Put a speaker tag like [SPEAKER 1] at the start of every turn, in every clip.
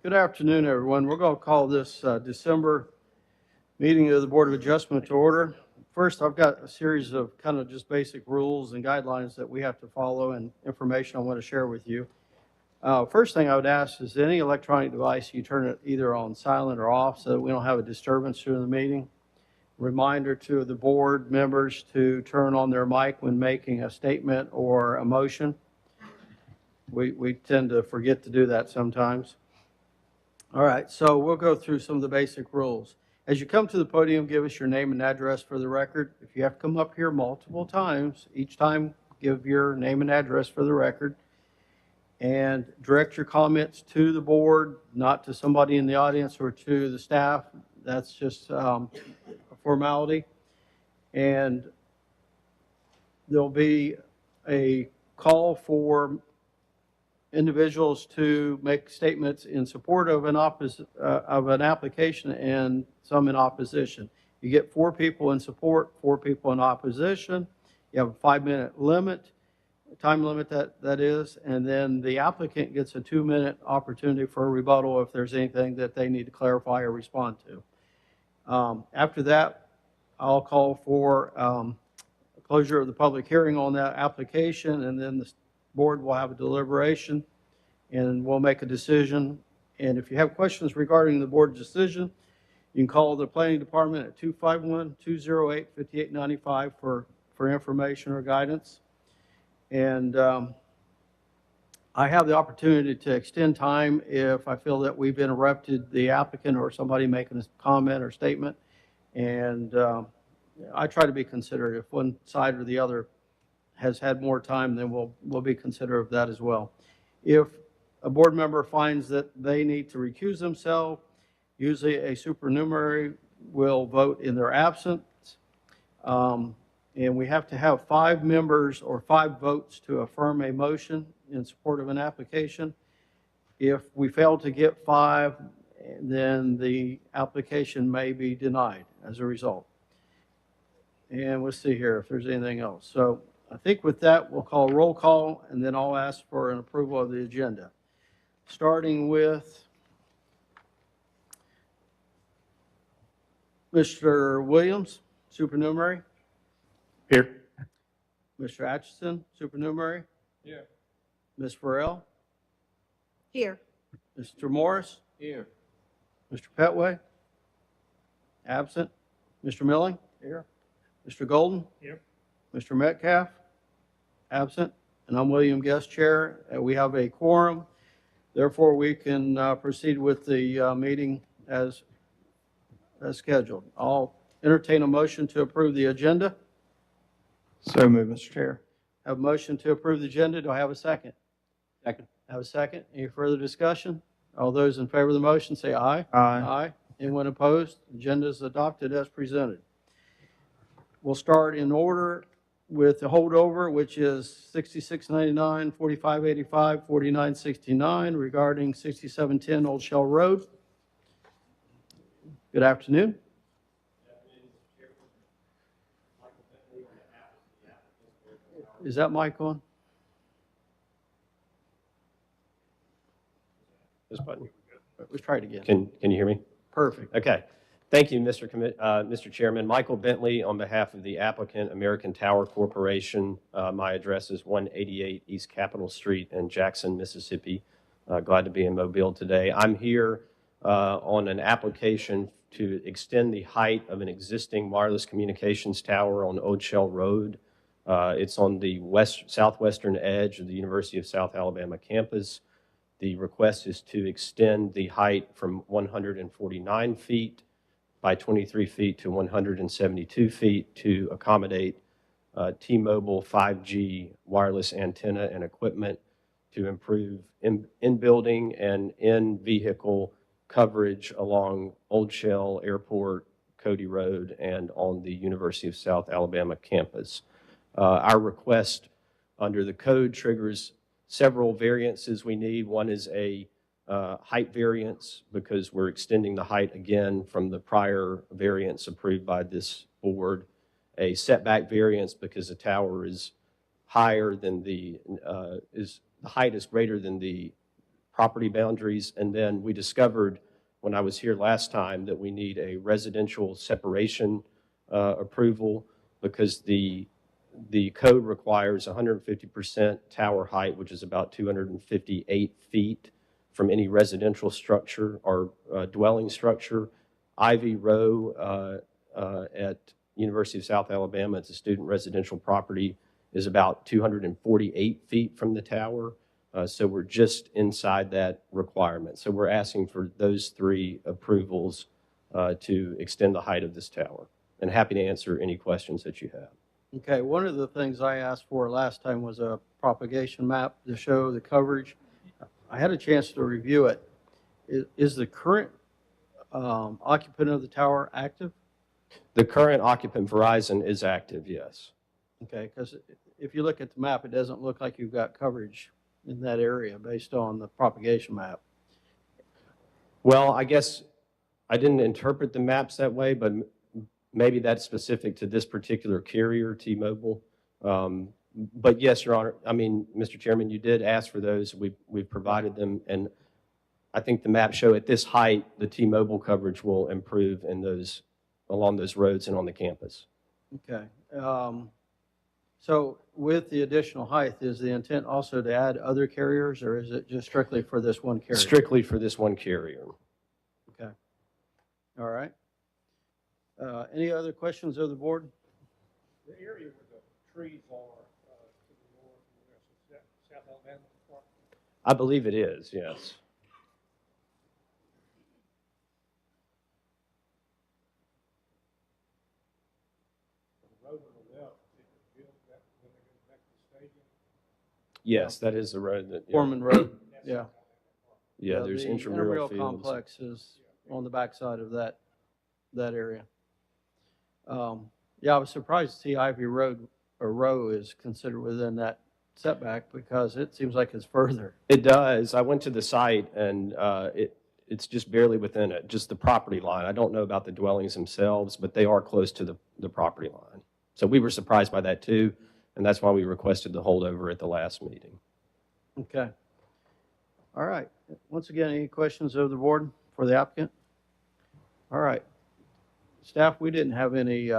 [SPEAKER 1] Good afternoon, everyone. We're going to call this December meeting of the Board of Adjustment to order. First, I've got a series of kind of just basic rules and guidelines that we have to follow and information I want to share with you. First thing I would ask is any electronic device, you turn it either on silent or off so that we don't have a disturbance during the meeting. Reminder to the board members to turn on their mic when making a statement or a motion. We tend to forget to do that sometimes. All right, so we'll go through some of the basic rules. As you come to the podium, give us your name and address for the record. If you have to come up here multiple times, each time give your name and address for the record. And direct your comments to the board, not to somebody in the audience or to the staff. That's just a formality. And there'll be a call for individuals to make statements in support of an application and some in opposition. You get 4 people in support, 4 people in opposition. You have a 5-minute limit, time limit that is, and then the applicant gets a 2-minute opportunity for a rebuttal if there's anything that they need to clarify or respond to. After that, I'll call for closure of the public hearing on that application, and then the board will have a deliberation and we'll make a decision. And if you have questions regarding the board decision, you can call the planning department at 251-208-5895 for information or guidance. And I have the opportunity to extend time if I feel that we've interrupted the applicant or somebody making a comment or statement. And I try to be considerate. If one side or the other has had more time, then we'll be considerate of that as well. If a board member finds that they need to recuse themselves, usually a supernumerary will vote in their absence. And we have to have 5 members or 5 votes to affirm a motion in support of an application. If we fail to get 5, then the application may be denied as a result. And we'll see here if there's anything else. So I think with that, we'll call roll call, and then I'll ask for an approval of the agenda. Starting with Mr. Williams, supernumerary.
[SPEAKER 2] Here.
[SPEAKER 1] Mr. Atchison, supernumerary.
[SPEAKER 2] Here.
[SPEAKER 1] Ms. Farrell.
[SPEAKER 3] Here.
[SPEAKER 1] Mr. Morris.
[SPEAKER 2] Here.
[SPEAKER 1] Mr. Petway. Absent. Mr. Milling.
[SPEAKER 2] Here.
[SPEAKER 1] Mr. Golden.
[SPEAKER 2] Here.
[SPEAKER 1] Mr. Metcalf. Absent. And I'm William Guest, Chair. We have a quorum. Therefore, we can proceed with the meeting as scheduled. I'll entertain a motion to approve the agenda.
[SPEAKER 2] So moved, Mr. Chair.
[SPEAKER 1] Have a motion to approve the agenda. Do I have a second?
[SPEAKER 2] Second.
[SPEAKER 1] Have a second. Any further discussion? All those in favor of the motion say aye.
[SPEAKER 2] Aye.
[SPEAKER 1] Aye. Anyone opposed? Agenda is adopted as presented. We'll start in order with the holdover, which is 6699, 4585, 4969 regarding 6710 Old Shell Road. Good afternoon. Is that mic on?
[SPEAKER 4] This button.
[SPEAKER 1] Let's try it again.
[SPEAKER 4] Can you hear me?
[SPEAKER 1] Perfect.
[SPEAKER 4] Okay. Thank you, Mr. Chairman. Michael Bentley on behalf of the applicant, American Tower Corporation. My address is 188 East Capitol Street in Jackson, Mississippi. Glad to be in Mobile today. I'm here on an application to extend the height of an existing wireless communications tower on Old Shell Road. It's on the southwestern edge of the University of South Alabama campus. The request is to extend the height from 149 feet by 23 feet to 172 feet to accommodate T-Mobile 5G wireless antenna and equipment to improve in-building and in-vehicle coverage along Old Shell Airport, Cody Road, and on the University of South Alabama campus. Our request under the code triggers several variances we need. One is a height variance because we're extending the height again from the prior variance approved by this board. A setback variance because the tower is higher than the height is greater than the property boundaries. And then we discovered when I was here last time that we need a residential separation approval because the code requires 150% tower height, which is about 258 feet from any residential structure or dwelling structure. Ivy Row at University of South Alabama, it's a student residential property, is about 248 feet from the tower. So we're just inside that requirement. So we're asking for those three approvals to extend the height of this tower. And happy to answer any questions that you have.
[SPEAKER 1] Okay, one of the things I asked for last time was a propagation map to show the coverage. I had a chance to review it. Is the current occupant of the tower active?
[SPEAKER 4] The current occupant, Verizon, is active, yes.
[SPEAKER 1] Okay, because if you look at the map, it doesn't look like you've got coverage in that area based on the propagation map.
[SPEAKER 4] Well, I guess I didn't interpret the maps that way, but maybe that's specific to this particular carrier, T-Mobile. But yes, Your Honor, I mean, Mr. Chairman, you did ask for those. We've provided them, and I think the maps show at this height, the T-Mobile coverage will improve in those, along those roads and on the campus.
[SPEAKER 1] Okay. So with the additional height, is the intent also to add other carriers, or is it just strictly for this one carrier?
[SPEAKER 4] Strictly for this one carrier.
[SPEAKER 1] Okay. All right. Any other questions of the board?
[SPEAKER 5] The area where the trees are to the north and west, is that South Alabama Park?
[SPEAKER 4] I believe it is, yes.
[SPEAKER 5] The road on the left, they could build that when they go back to the stadium.
[SPEAKER 4] Yes, that is the road that, yeah,
[SPEAKER 1] Foreman Road?
[SPEAKER 5] That's
[SPEAKER 1] Yeah.
[SPEAKER 5] South Alabama Park.
[SPEAKER 4] yeah, there's
[SPEAKER 1] the
[SPEAKER 4] intramural fields.
[SPEAKER 1] complex is on the backside of that area. Yeah, I was surprised to see Ivy Road or Row is considered within that setback because it seems like it's further.
[SPEAKER 4] It does. I went to the site and it's just barely within it, just the property line. I don't know about the dwellings themselves, but they are close to the property line. So we were surprised by that too, and that's why we requested the holdover at the last meeting.
[SPEAKER 1] Okay. All right. Once again, any questions of the board for the applicant? All right. Staff, we didn't have any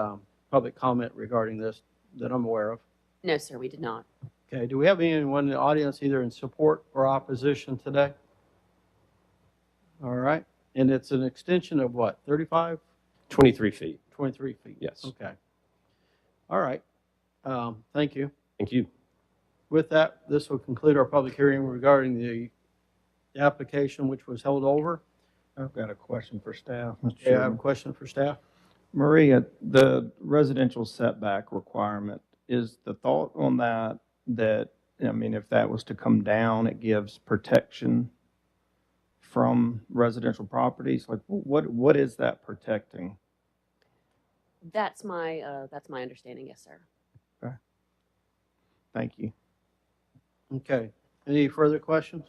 [SPEAKER 1] public comment regarding this that I'm aware of.
[SPEAKER 6] No, sir, we did not.
[SPEAKER 1] Okay, do we have anyone in the audience either in support or opposition today? All right, and it's an extension of what, 35,
[SPEAKER 4] 23 feet.
[SPEAKER 1] 23 feet?
[SPEAKER 4] Yes.
[SPEAKER 1] Okay. All right, thank you.
[SPEAKER 4] Thank you.
[SPEAKER 1] With that, this will conclude our public hearing regarding the application which was held over.
[SPEAKER 2] I've got a question for staff, Mr.
[SPEAKER 1] Okay, I have a
[SPEAKER 2] Chairman.
[SPEAKER 1] question for staff.
[SPEAKER 2] Maria, the residential setback requirement, is the thought on that, I mean, if that was to come down, it gives protection from residential properties? Like, what is that protecting?
[SPEAKER 6] That's my understanding, yes, sir.
[SPEAKER 2] Thank you.
[SPEAKER 1] Okay, any further questions?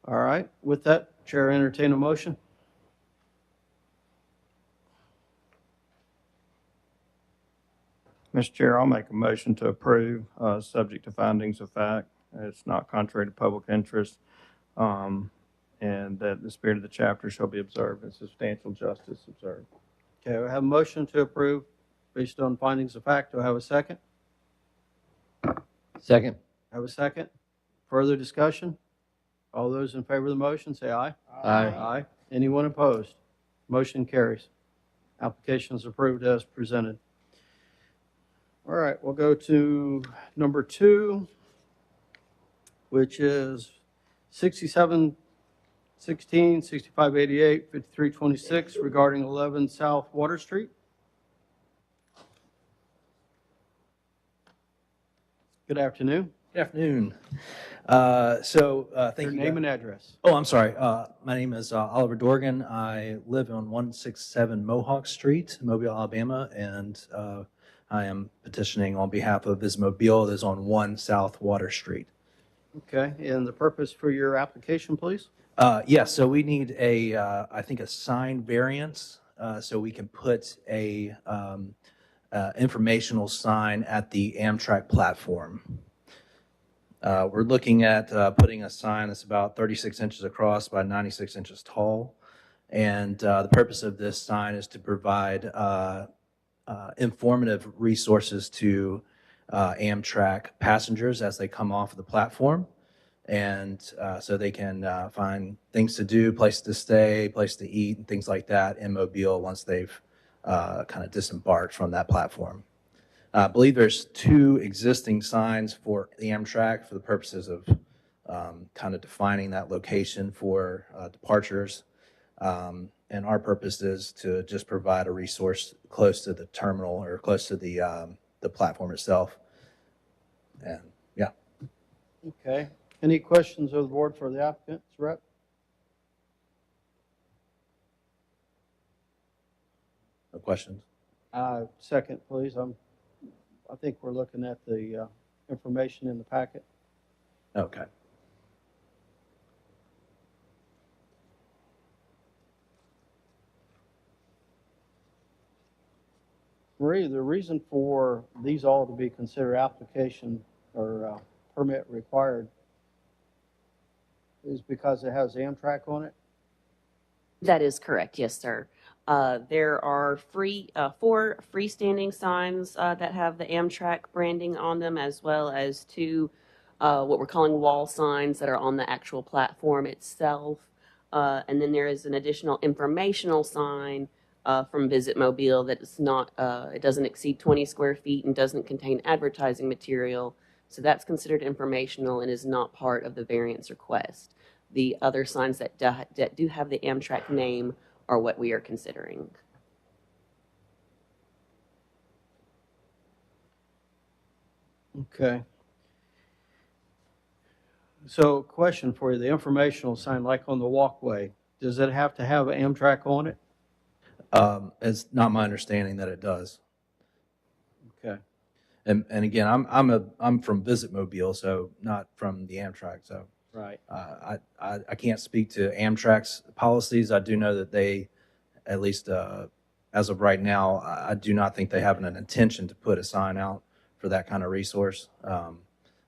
[SPEAKER 1] All right, with that, Chair, entertain a motion.
[SPEAKER 2] Mr. Chair, I'll make a motion to approve, subject to findings of fact. It's not contrary to public interest, and that the spirit of the chapter shall be observed and substantial justice observed.
[SPEAKER 1] Okay, we have a motion to approve based on findings of fact. Do I have a second?
[SPEAKER 7] Second.
[SPEAKER 1] Have a second? Further discussion? All those in favor of the motion, say aye.
[SPEAKER 7] Aye.
[SPEAKER 1] Aye. Anyone opposed? Motion carries. Application is approved as presented. All right, we'll go to number 2, which is 6716, 6588, 5326 regarding 11 South Water Street. Good afternoon.
[SPEAKER 7] Good afternoon. Thank
[SPEAKER 1] Your
[SPEAKER 7] you.
[SPEAKER 1] name and address.
[SPEAKER 7] Oh, I'm sorry. My name is Oliver Dorgan. I live on 167 Mohawk Street, Mobile, Alabama, and I am petitioning on behalf of Vismobile that is on 1 South Water Street.
[SPEAKER 1] Okay, and the purpose for your application, please?
[SPEAKER 7] Yes, so we need I think a sign variance, so we can put a informational sign at the Amtrak platform. We're looking at putting a sign that's about 36 inches across by 96 inches tall. And the purpose of this sign is to provide informative resources to Amtrak passengers as they come off the platform. And so they can find things to do, place to stay, place to eat, and things like that in Mobile once they've kind of disembarked from that platform. I believe there's 2 existing signs for the Amtrak for the purposes of kind of defining that location for departures. And our purpose is to just provide a resource close to the terminal or close to the platform itself. And yeah.
[SPEAKER 1] Okay. Any questions of the board for the applicant's rep?
[SPEAKER 7] No questions?
[SPEAKER 1] Second, please. I think we're looking at the information in the packet.
[SPEAKER 7] Okay.
[SPEAKER 1] Marie, the reason for these all to be considered application or permit required is because it has Amtrak on it?
[SPEAKER 6] That is correct, yes, sir. There are 4 freestanding signs that have the Amtrak branding on them, as well as 2 what we're calling wall signs that are on the actual platform itself. And then there is an additional informational sign from Visit Mobile that is not, it doesn't exceed 20 square feet and doesn't contain advertising material. So that's considered informational and is not part of the variance request. The other signs that do have the Amtrak name are what we are considering.
[SPEAKER 1] Okay. So question for you, the informational sign, like on the walkway, does it have to have Amtrak on it?
[SPEAKER 7] It's not my understanding that it does.
[SPEAKER 1] Okay.
[SPEAKER 7] And again, I'm from Visit Mobile, so not from the Amtrak. So
[SPEAKER 1] Right.
[SPEAKER 7] I can't speak to Amtrak's policies. I do know that they, at least as of right now, I do not think they have an intention to put a sign out for that kind of resource.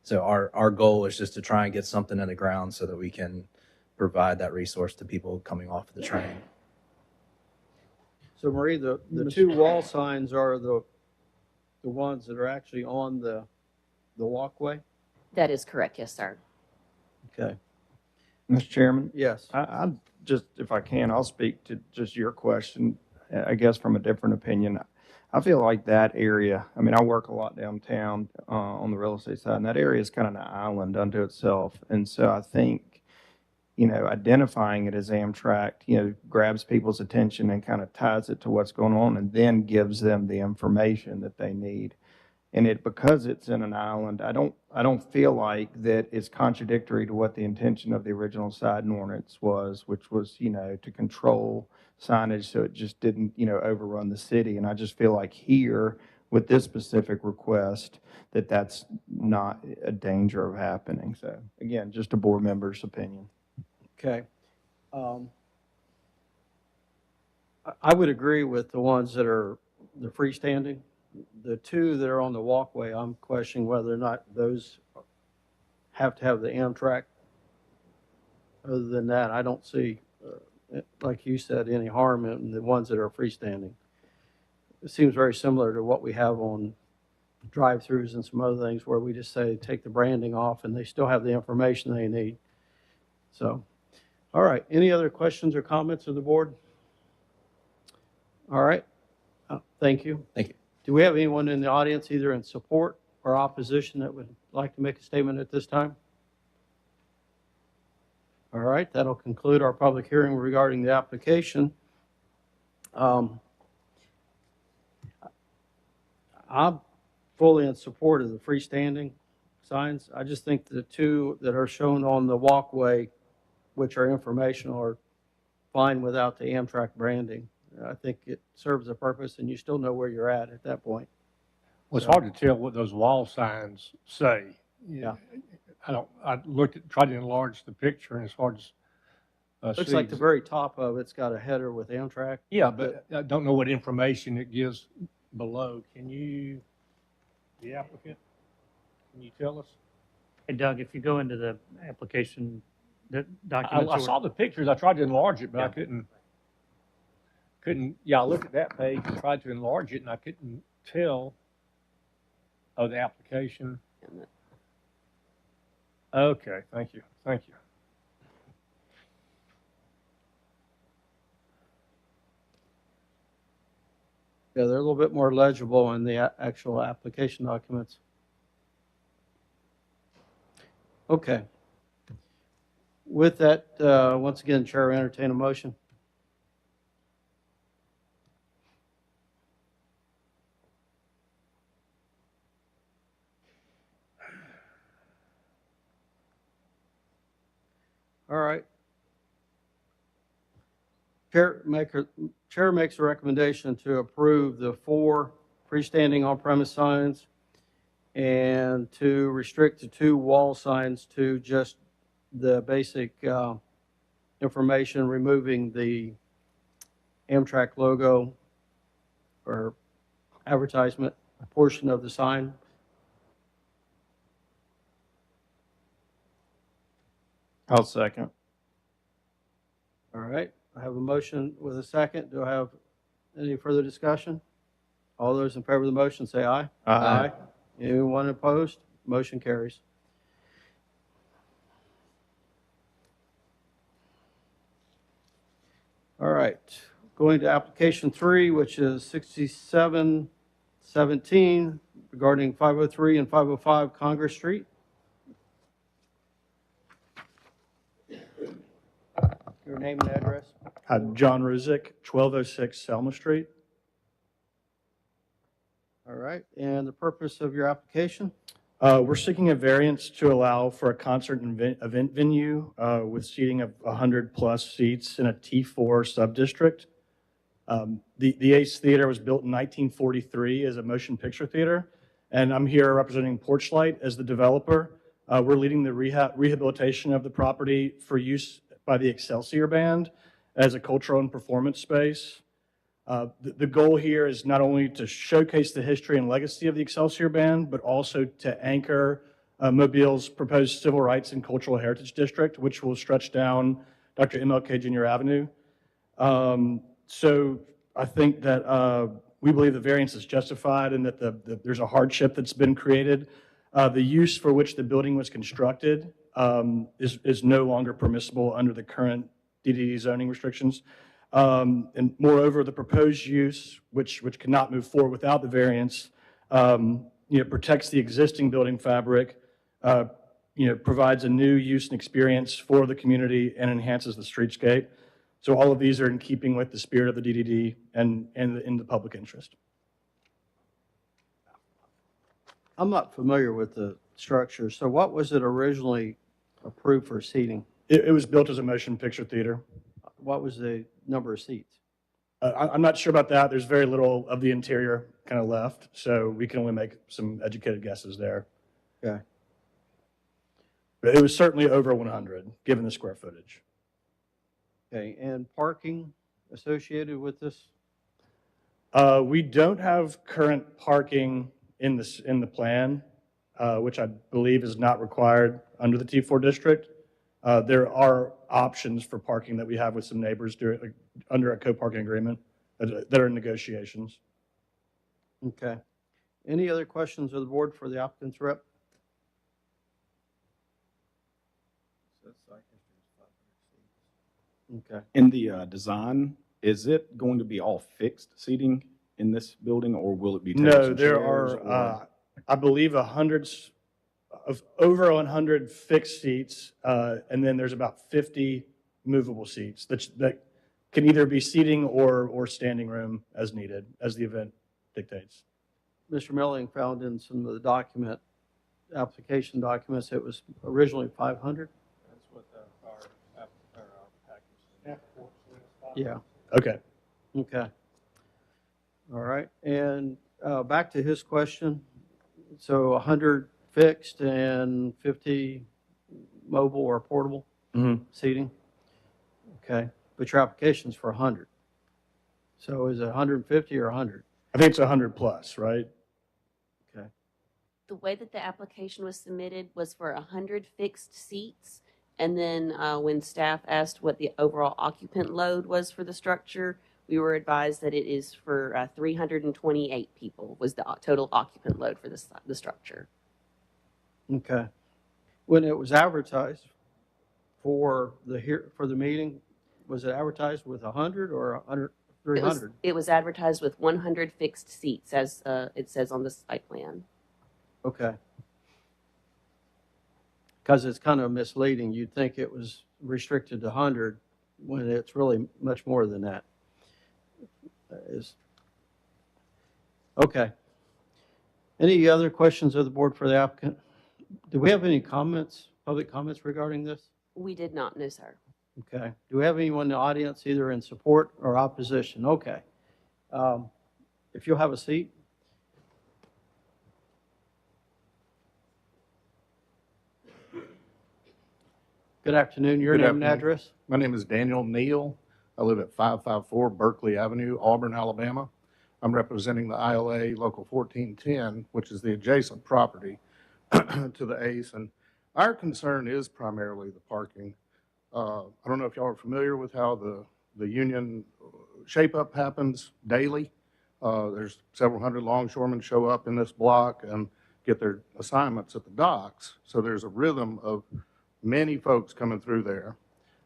[SPEAKER 7] So our goal is just to try and get something in the ground so that we can provide that resource to people coming off the train.
[SPEAKER 1] So Marie, the 2 wall signs are the ones that are actually on the walkway?
[SPEAKER 6] That is correct, yes, sir.
[SPEAKER 1] Okay.
[SPEAKER 2] Mr. Chairman?
[SPEAKER 1] Yes.
[SPEAKER 2] I just, if I can, I'll speak to just your question, I guess from a different opinion. I feel like that area, I mean, I work a lot downtown on the real estate side, and that area is kind of an island unto itself. And so I think, identifying it as Amtrak, grabs people's attention and kind of ties it to what's going on and then gives them the information that they need. And because it's in an island, I don't feel like that it's contradictory to what the intention of the original sign ordinance was, which was, to control signage so it just didn't, overrun the city. And I just feel like here with this specific request that that's not a danger of happening. So again, just a board member's opinion.
[SPEAKER 1] Okay. I would agree with the ones that are the freestanding. The 2 that are on the walkway, I'm questioning whether or not those have to have the Amtrak. Other than that, I don't see, like you said, any harm in the ones that are freestanding. It seems very similar to what we have on drive-throughs and some other things where we just say take the branding off and they still have the information they need. So, all right. Any other questions or comments of the board? All right. Thank you.
[SPEAKER 7] Thank you.
[SPEAKER 1] Do we have anyone in the audience either in support or opposition that would like to make a statement at this time? All right, that'll conclude our public hearing regarding the application. I'm fully in support of the freestanding signs. I just think the 2 that are shown on the walkway, which are informational, are fine without the Amtrak branding. I think it serves a purpose, and you still know where you're at that point.
[SPEAKER 5] Well, it's hard to tell what those wall signs say.
[SPEAKER 1] Yeah.
[SPEAKER 5] I tried to enlarge the picture, and it's hard to
[SPEAKER 1] Looks
[SPEAKER 5] see.
[SPEAKER 1] like the very top of it's got a header with Amtrak.
[SPEAKER 5] Yeah, but I don't know what information it gives below. The applicant, can you tell us? Hey Doug, if you go into the application, the
[SPEAKER 8] I
[SPEAKER 5] documents.
[SPEAKER 8] saw the pictures. I tried to enlarge it, but I couldn't. Yeah, I looked at that page and tried to enlarge it, and I couldn't tell. Oh, the application. Okay, thank you. Thank you.
[SPEAKER 1] Yeah, they're a little bit more legible in the actual application documents. Okay. With that, once again, Chair, will entertain a motion. All right. Chair makes a recommendation to approve the 4 freestanding on-premise signs and to restrict the 2 wall signs to just the basic information, removing the Amtrak logo or advertisement portion of the sign.
[SPEAKER 2] I'll second.
[SPEAKER 1] All right, I have a motion with a second. Do I have any further discussion? All those in favor of the motion say aye.
[SPEAKER 2] Aye.
[SPEAKER 1] Anyone opposed? Motion carries. All right, going to application 3, which is 6717 regarding 503 and 505 Congress Street. Your name and address?
[SPEAKER 9] John Ruzick, 1206 Selma Street.
[SPEAKER 1] All right, and the purpose of your application?
[SPEAKER 9] We're seeking a variance to allow for a concert and event venue with seating of 100-plus seats in a T4 subdistrict. The Ace Theater was built in 1943 as a motion picture theater, and I'm here representing Porchlight as the developer. We're leading the rehabilitation of the property for use by the Excelsior Band as a cultural and performance space. The goal here is not only to showcase the history and legacy of the Excelsior Band, but also to anchor Mobile's proposed Civil Rights and Cultural Heritage District, which will stretch down Dr. MLK Jr. Avenue. So I think that we believe the variance is justified and that there's a hardship that's been created. The use for which the building was constructed is no longer permissible under the current DDD zoning restrictions. And moreover, the proposed use, which cannot move forward without the variance, protects the existing building fabric, provides a new use and experience for the community, and enhances the streetscape. So all of these are in keeping with the spirit of the DDD and in the public interest.
[SPEAKER 1] I'm not familiar with the structure, so what was it originally approved for seating?
[SPEAKER 9] It was built as a motion picture theater.
[SPEAKER 1] What was the number of seats?
[SPEAKER 9] I'm not sure about that. There's very little of the interior kind of left, so we can only make some educated guesses there.
[SPEAKER 1] Okay.
[SPEAKER 9] But it was certainly over 100, given the square footage.
[SPEAKER 1] Okay, and parking associated with this?
[SPEAKER 9] We don't have current parking in the plan, which I believe is not required under the T4 district. There are options for parking that we have with some neighbors under a co-parking agreement that are in negotiations.
[SPEAKER 1] Okay. Any other questions of the board for the applicant's rep? Okay.
[SPEAKER 10] In the design, is it going to be all fixed seating in this building, or will it be tables
[SPEAKER 9] No,
[SPEAKER 10] and
[SPEAKER 9] there
[SPEAKER 10] chairs,
[SPEAKER 9] are, I believe, over 100 fixed seats, and then there's about 50 movable seats that can either be seating or standing room as needed, as the event dictates.
[SPEAKER 1] Mr. Melling found in some of the application documents, it was originally 500?
[SPEAKER 5] That's what our package.
[SPEAKER 1] Yeah.
[SPEAKER 9] Okay.
[SPEAKER 1] Okay. All right. And back to his question. So 100 fixed and 50 mobile or portable seating? Okay. But your application's for 100. So is it 150 or 100?
[SPEAKER 9] I think it's 100 plus, right?
[SPEAKER 1] Okay.
[SPEAKER 6] The way that the application was submitted was for 100 fixed seats. And then when staff asked what the overall occupant load was for the structure, we were advised that it is for 328 people was the total occupant load for the structure.
[SPEAKER 1] Okay. When it was advertised for the meeting, was it advertised with 100 or 100, 300?
[SPEAKER 6] It was advertised with 100 fixed seats, as it says on the site plan.
[SPEAKER 1] Okay. Because it's kind of misleading. You'd think it was restricted to 100 when it's really much more than that. Okay. Any other questions of the board for the applicant? Do we have any comments, public comments regarding this?
[SPEAKER 6] We did not, no, sir.
[SPEAKER 1] Okay. Do we have anyone in the audience either in support or opposition? Okay. If you'll have a seat. Good afternoon. Your
[SPEAKER 11] Good
[SPEAKER 1] name and
[SPEAKER 11] afternoon.
[SPEAKER 1] address?
[SPEAKER 11] My name is Daniel Neal. I live at 554 Berkeley Avenue, Auburn, Alabama. I'm representing the ILA Local 1410, which is the adjacent property to the ACE. And our concern is primarily the parking. I don't know if y'all are familiar with how the union shape-up happens daily. There's several hundred longshoremen show up in this block and get their assignments at the docks. So there's a rhythm of many folks coming through there.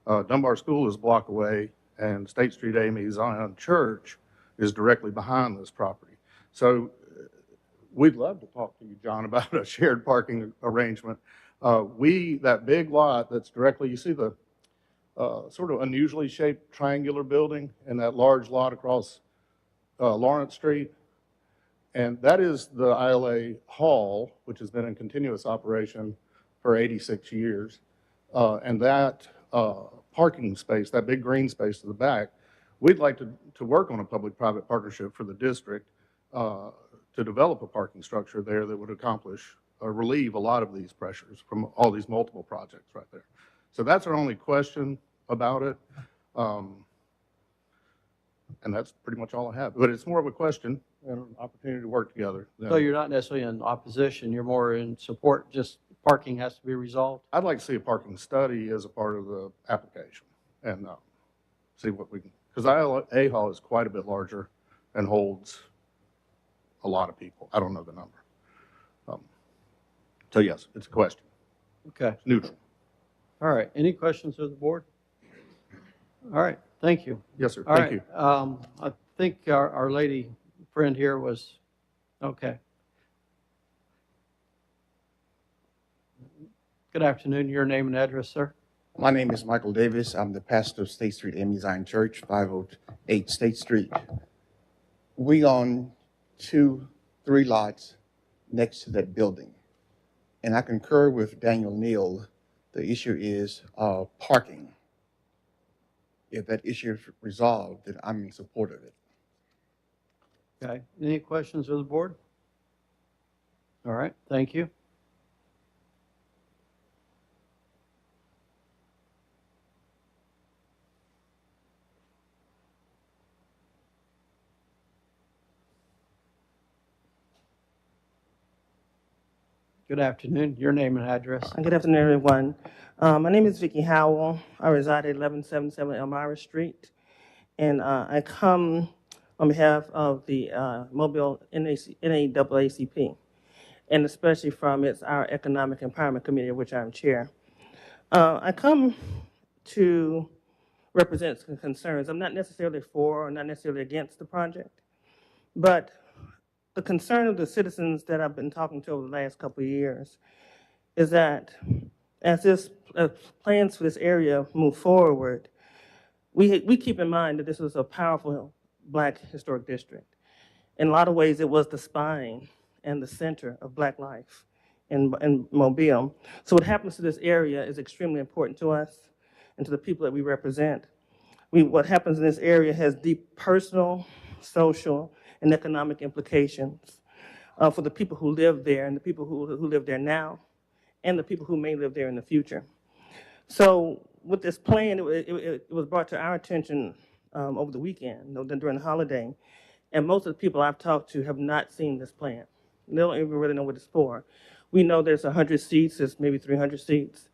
[SPEAKER 11] Dunbar School is a block away, and State Street AME Zion Church is directly behind this property. So we'd love to talk to you, John, about a shared parking arrangement. That big lot that's directly, you see the sort of unusually shaped triangular building and that large lot across Lawrence Street. And that is the ILA Hall, which has been in continuous operation for 86 years. And that parking space, that big green space to the back, we'd like to work on a public-private partnership for the district to develop a parking structure there that would accomplish or relieve a lot of these pressures from all these multiple projects right there. So that's our only question about it. And that's pretty much all I have. But it's more of a question and an opportunity to work together.
[SPEAKER 1] So you're not necessarily in opposition, you're more in support, just parking has to be resolved?
[SPEAKER 11] I'd like to see a parking study as a part of the application and see what we can, because ILA Hall is quite a bit larger and holds a lot of people. I don't know the number. So yes, it's a question.
[SPEAKER 1] Okay.
[SPEAKER 11] It's neutral.
[SPEAKER 1] All right. Any questions of the board? All right. Thank you.
[SPEAKER 11] Yes, sir.
[SPEAKER 1] All
[SPEAKER 11] Thank
[SPEAKER 1] right.
[SPEAKER 11] you.
[SPEAKER 1] I think our lady friend here was, okay. Good afternoon. Your name and address, sir?
[SPEAKER 12] My name is Michael Davis. I'm the pastor of State Street AME Zion Church, 508 State Street. We own 2-3 lots next to that building. And I concur with Daniel Neal. The issue is parking. If that issue is resolved, then I'm in support of it.
[SPEAKER 1] Okay. Any questions of the board? All right. Thank you. Good afternoon. Your name and address?
[SPEAKER 13] Good afternoon, everyone. My name is Vicki Howell. I reside at 1177 Elmira Street, and I come on behalf of the Mobile NAACP, and especially from our Economic Empowerment Committee, of which I'm chair. I come to represent some concerns. I'm not necessarily for or not necessarily against the project, but the concern of the citizens that I've been talking to over the last couple of years is that as plans for this area move forward, we keep in mind that this was a powerful Black historic district. In a lot of ways, it was the spine and the center of Black life in Mobile. So what happens to this area is extremely important to us and to the people that we represent. What happens in this area has deep personal, social, and economic implications for the people who live there and the people who live there now and the people who may live there in the future. So with this plan, it was brought to our attention over the weekend, during the holiday, and most of the people I've talked to have not seen this plan. They don't even really know what it's for. We know there's 100 seats, there's maybe 300 seats.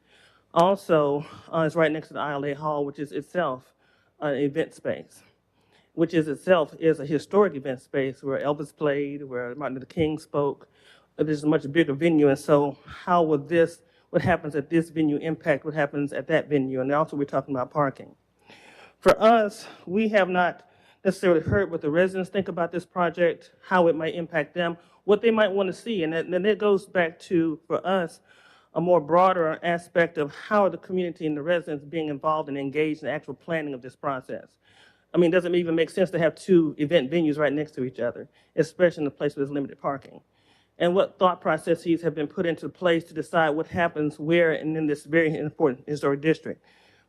[SPEAKER 13] Also, it's right next to the ILA Hall, which is itself an event space, which is itself is a historic event space where Elvis played, where Martin Luther King spoke. There's a much bigger venue, and so how would this, what happens at this venue impact what happens at that venue? And also we're talking about parking. For us, we have not necessarily heard what the residents think about this project, how it might impact them, what they might want to see. And then it goes back to, for us, a more broader aspect of how the community and the residents being involved and engaged in the actual planning of this process. I mean, does it even make sense to have two event venues right next to each other, especially in a place where there's limited parking? And what thought processes have been put into place to decide what happens where and in this very important historic district?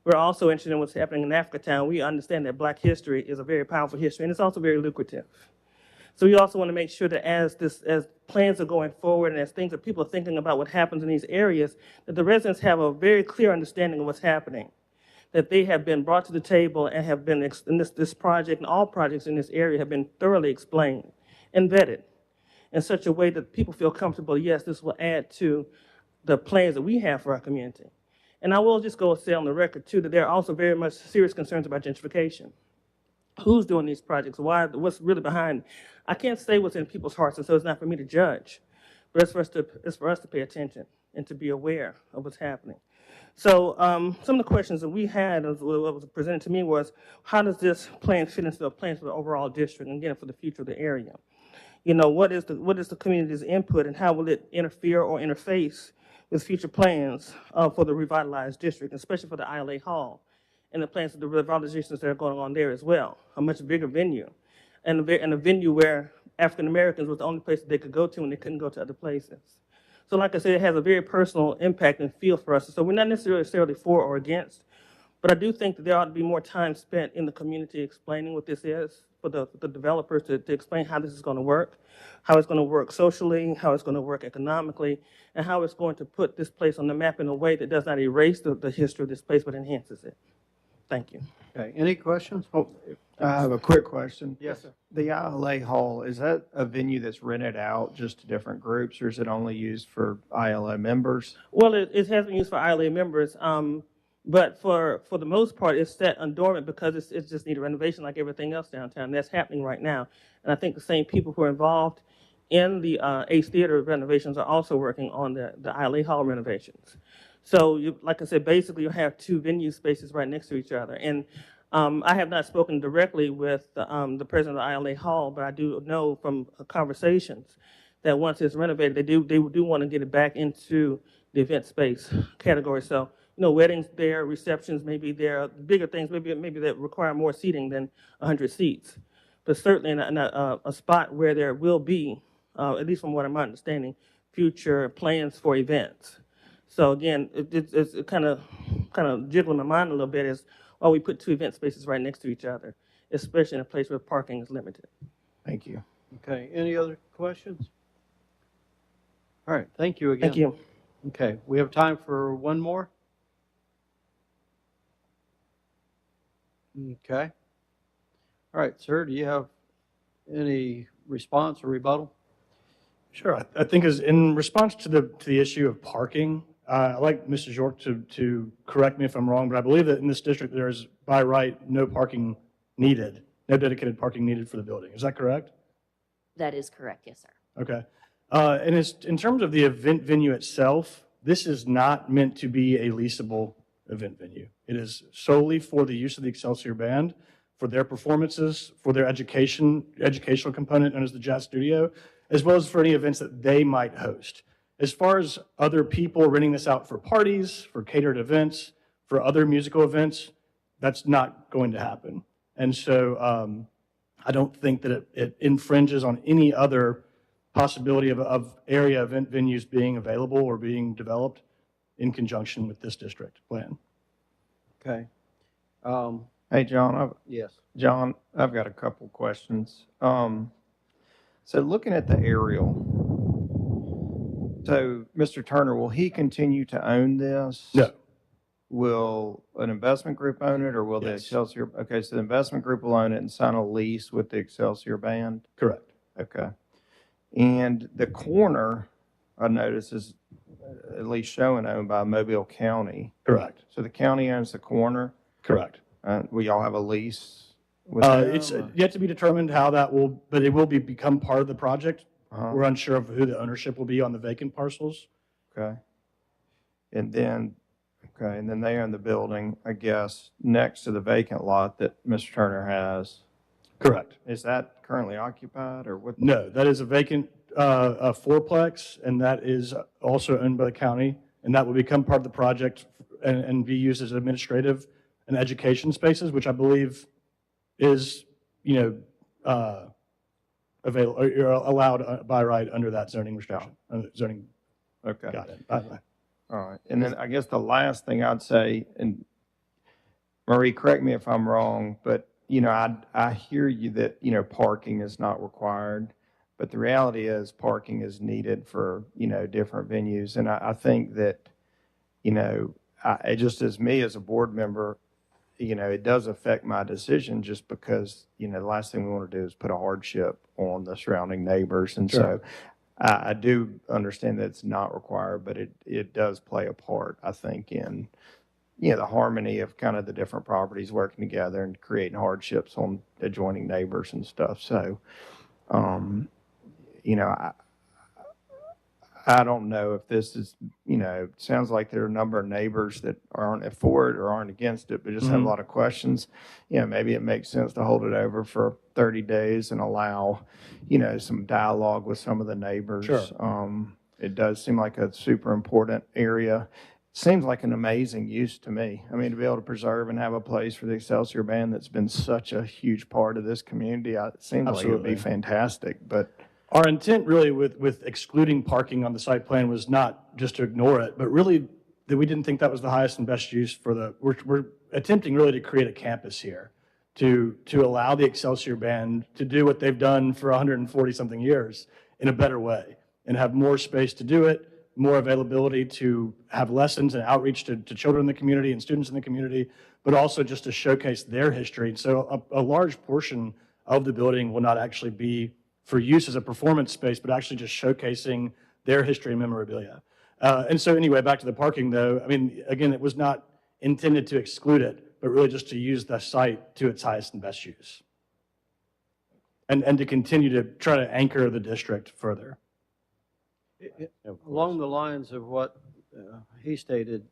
[SPEAKER 13] We're also interested in what's happening in Africatown. We understand that Black history is a very powerful history, and it's also very lucrative. So we also want to make sure that as plans are going forward and as things that people are thinking about what happens in these areas, that the residents have a very clear understanding of what's happening, that they have been brought to the table and have been, in this project and all projects in this area have been thoroughly explained and vetted in such a way that people feel comfortable, yes, this will add to the plans that we have for our community. And I will just go say on the record, too, that there are also very much serious concerns about gentrification. Who's doing these projects? Why? What's really behind? I can't say what's in people's hearts, and so it's not for me to judge. But it's for us to pay attention and to be aware of what's happening. So some of the questions that we had, what was presented to me was, how does this plan fit into the plans for the overall district, and again, for the future of the area? You know, what is the community's input, and how will it interfere or interface with future plans for the revitalized district, especially for the ILA Hall and the plans for the revitalizations that are going on there as well, a much bigger venue, and a venue where African Americans was the only place that they could go to and they couldn't go to other places. So like I said, it has a very personal impact and feel for us. So we're not necessarily for or against, but I do think that there ought to be more time spent in the community explaining what this is, for the developers to explain how this is going to work, how it's going to work socially, how it's going to work economically, and how it's going to put this place on the map in a way that does not erase the history of this place, but enhances it. Thank you.
[SPEAKER 1] Okay, any questions?
[SPEAKER 2] Oh, I have a quick question.
[SPEAKER 1] Yes, sir.
[SPEAKER 2] The ILA Hall, is that a venue that's rented out just to different groups, or is it only used for ILA members?
[SPEAKER 13] Well, it has been used for ILA members, but for the most part, it's set dormant because it just needs a renovation like everything else downtown. That's happening right now. And I think the same people who are involved in the Ace Theater renovations are also working on the ILA Hall renovations. So, like I said, basically you have two venue spaces right next to each other. And I have not spoken directly with the president of ILA Hall, but I do know from conversations that once it's renovated, they do want to get it back into the event space category. So, you know, weddings there, receptions maybe there, bigger things maybe that require more seating than 100 seats. But certainly in a spot where there will be, at least from what I'm understanding, future plans for events. So again, it's kind of jiggling my mind a little bit is, well, we put two event spaces right next to each other, especially in a place where parking is limited.
[SPEAKER 2] Thank you.
[SPEAKER 1] Okay, any other questions? All right, thank you again.
[SPEAKER 13] Thank you.
[SPEAKER 1] Okay, we have time for one more. Okay. All right, sir, do you have any response or rebuttal?
[SPEAKER 9] Sure. I think as in response to the issue of parking, I'd like Mrs. York to correct me if I'm wrong, but I believe that in this district there is by right no parking needed, no dedicated parking needed for the building. Is that correct?
[SPEAKER 6] That is correct, yes, sir.
[SPEAKER 9] Okay. And in terms of the event venue itself, this is not meant to be a leasable event venue. It is solely for the use of the Excelsior Band, for their performances, for their educational component known as the Jazz Studio, as well as for any events that they might host. As far as other people renting this out for parties, for catered events, for other musical events, that's not going to happen. And so I don't think that it infringes on any other possibility of area event venues being available or being developed in conjunction with this district plan.
[SPEAKER 1] Okay.
[SPEAKER 2] Hey, John.
[SPEAKER 1] Yes.
[SPEAKER 2] John, I've got a couple questions. So looking at the aerial, so Mr. Turner, will he continue to own this?
[SPEAKER 9] No.
[SPEAKER 2] Will an investment group own it, or will the Excelsior? Okay, so the investment group will own it and sign a lease with the Excelsior Band?
[SPEAKER 9] Correct.
[SPEAKER 2] Okay. And the corner, I noticed, is at least showing owned by Mobile County.
[SPEAKER 9] Correct.
[SPEAKER 2] So the county owns the corner.
[SPEAKER 9] Correct.
[SPEAKER 2] Will y'all have a lease with them?
[SPEAKER 9] It's yet to be determined how that will, but it will become part of the project.
[SPEAKER 2] Uh-huh.
[SPEAKER 9] We're unsure of who the ownership will be on the vacant parcels.
[SPEAKER 2] Okay. And then they own the building, I guess, next to the vacant lot that Mr. Turner has.
[SPEAKER 9] Correct.
[SPEAKER 2] Is that currently occupied or what?
[SPEAKER 9] No, that is a vacant a fourplex, and that is also owned by the county, and that will become part of the project and be used as administrative and education spaces, which I believe is, available, or you're allowed by right under that zoning restriction. Zoning.
[SPEAKER 2] Okay.
[SPEAKER 9] Got it.
[SPEAKER 2] All right. And then I guess the last thing I'd say, and Marie, correct me if I'm wrong, but, I hear you that, parking is not required, but the reality is parking is needed for, different venues. And I think that, just as me as a board member, it does affect my decision just because, the last thing we want to do is put a hardship on the surrounding neighbors. And
[SPEAKER 9] Sure.
[SPEAKER 2] so I do understand that it's not required, but it does play a part, I think, in, the harmony of kind of the different properties working together and creating hardships on adjoining neighbors and stuff. So, I don't know if this is, it sounds like there are a number of neighbors that aren't for it or aren't against it, but just have a lot of questions. Maybe it makes sense to hold it over for 30 days and allow, some dialogue with some of the neighbors.
[SPEAKER 9] Sure.
[SPEAKER 2] It does seem like a super important area. Seems like an amazing use to me. I mean, to be able to preserve and have a place for the Excelsior Band that's been such a huge part of this community, it seems like it would be
[SPEAKER 9] Absolutely.
[SPEAKER 2] fantastic, but.
[SPEAKER 9] Our intent really with excluding parking on the site plan was not just to ignore it, but really that we didn't think that was the highest and best use we're attempting really to create a campus here to allow the Excelsior Band to do what they've done for 140 something years in a better way and have more space to do it, more availability to have lessons and outreach to children in the community and students in the community, but also just to showcase their history. And so a large portion of the building will not actually be for use as a performance space, but actually just showcasing their history and memorabilia. And so anyway, back to the parking though, I mean, again, it was not intended to exclude it, but really just to use the site to its highest and best use. And to continue to try to anchor the district further.
[SPEAKER 1] Along the lines of what he stated,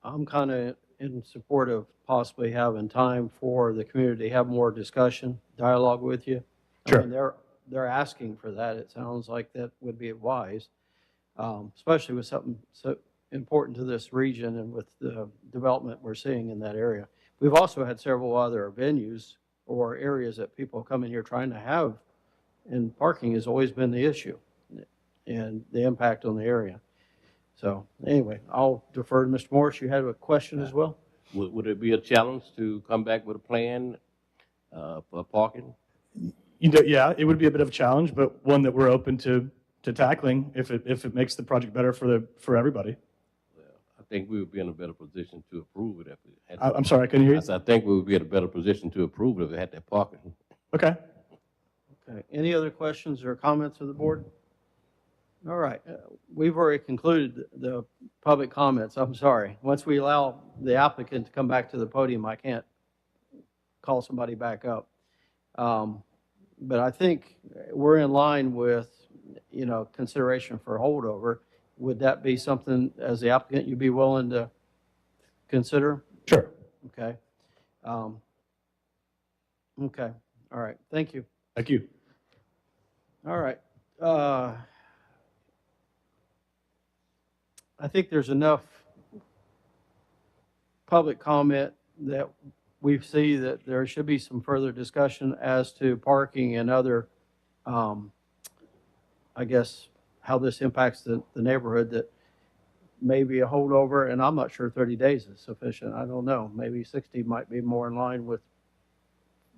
[SPEAKER 1] I'm kind of in support of possibly having time for the community to have more discussion, dialogue with you.
[SPEAKER 9] Sure.
[SPEAKER 1] I mean, they're asking for that. It sounds like that would be wise, especially with something so important to this region and with the development we're seeing in that area. We've also had several other venues or areas that people come in here trying to have, and parking has always been the issue and the impact on the area. So anyway, I'll defer to Mr. Morris. You had a question as well?
[SPEAKER 14] Would it be a challenge to come back with a plan for parking?
[SPEAKER 9] Yeah, it would be a bit of a challenge, but one that we're open to tackling if it makes the project better for everybody.
[SPEAKER 14] I think we would be in a better position to approve it if we had.
[SPEAKER 9] I'm sorry, I couldn't hear you.
[SPEAKER 14] I think we would be in a better position to approve it if we had that parking.
[SPEAKER 9] Okay.
[SPEAKER 1] Okay. Any other questions or comments of the board? All right. We've already concluded the public comments. I'm sorry. Once we allow the applicant to come back to the podium, I can't call somebody back up. But I think we're in line with, consideration for holdover. Would that be something, as the applicant, you'd be willing to consider?
[SPEAKER 9] Sure.
[SPEAKER 1] Okay. Okay. All right. Thank you.
[SPEAKER 9] Thank you.
[SPEAKER 1] All right. I think there's enough public comment that we see that there should be some further discussion as to parking and other, I guess, how this impacts the neighborhood, that maybe a holdover, and I'm not sure 30 days is sufficient. I don't know. Maybe 60 might be more in line with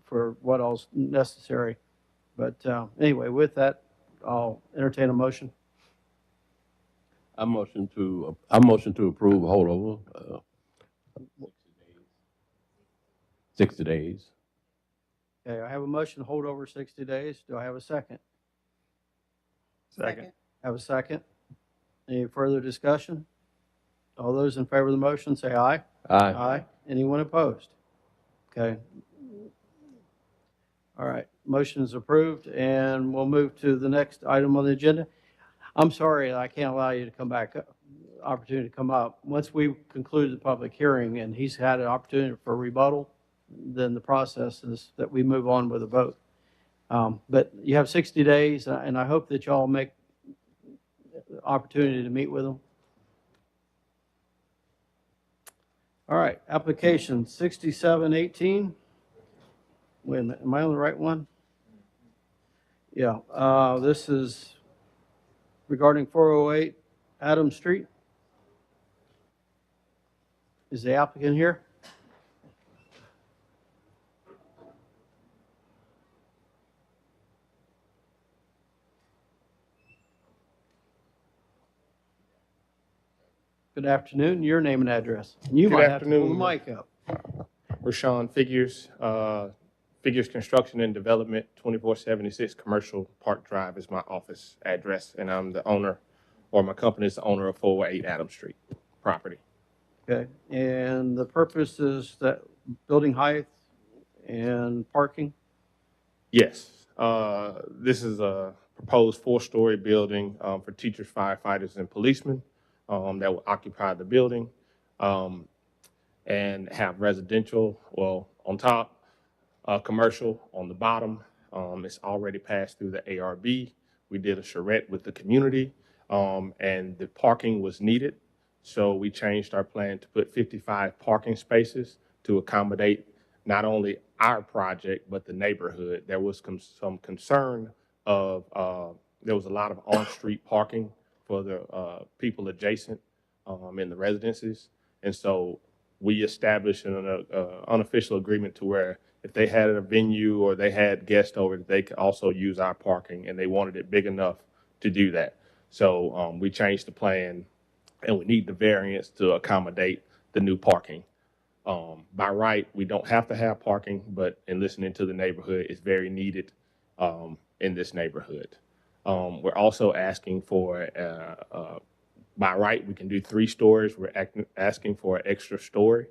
[SPEAKER 1] for what all's necessary. But anyway, with that, I'll entertain a motion.
[SPEAKER 14] I motion to approve holdover. 60 days.
[SPEAKER 1] Okay, I have a motion to hold over 60 days. Do I have a second? Second. Have a second? Any further discussion? All those in favor of the motion, say aye.
[SPEAKER 14] Aye.
[SPEAKER 1] Aye. Anyone opposed? Okay. All right, motion is approved, and we'll move to the next item on the agenda. I'm sorry, I can't allow you to come back, opportunity to come up. Once we conclude the public hearing and he's had an opportunity for rebuttal, then the process is that we move on with a vote. But you have 60 days, and I hope that y'all make the opportunity to meet with them. All right, application 6718. Wait a minute, am I on the right one? Yeah, this is regarding 408 Adams Street. Is the applicant here? Good afternoon, your name and address. And you
[SPEAKER 15] Good
[SPEAKER 1] might have to pull
[SPEAKER 15] afternoon.
[SPEAKER 1] the mic up.
[SPEAKER 15] Rashawn Figures, Figures Construction and Development, 2476 Commercial Park Drive is my office address, and I'm the owner, or my company is the owner of 408 Adams Street property.
[SPEAKER 1] Okay, and the purpose is that building height and parking?
[SPEAKER 15] Yes, this is a proposed 4-story building for teachers, firefighters, and policemen that will occupy the building and have residential, well, on top, commercial on the bottom. It's already passed through the ARB. We did a charrette with the community, and the parking was needed. So we changed our plan to put 55 parking spaces to accommodate not only our project, but the neighborhood. There was some concern of, there was a lot of on-street parking for the people adjacent in the residences. And so we established an unofficial agreement to where if they had a venue or they had guests over, they could also use our parking, and they wanted it big enough to do that. So we changed the plan, and we need the variance to accommodate the new parking. By right, we don't have to have parking, but in listening to the neighborhood, it's very needed in this neighborhood. We're also asking for, by right, we can do 3 stories. We're asking for an extra story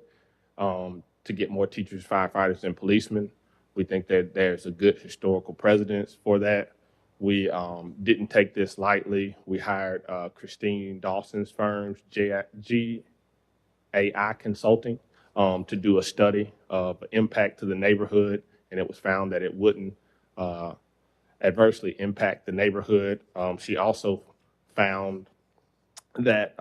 [SPEAKER 15] to get more teachers, firefighters, and policemen. We think that there's a good historical precedence for that. We didn't take this lightly. We hired Christine Dawson's firm, GAI Consulting, to do a study of impact to the neighborhood, and it was found that it wouldn't adversely impact the neighborhood. She also found that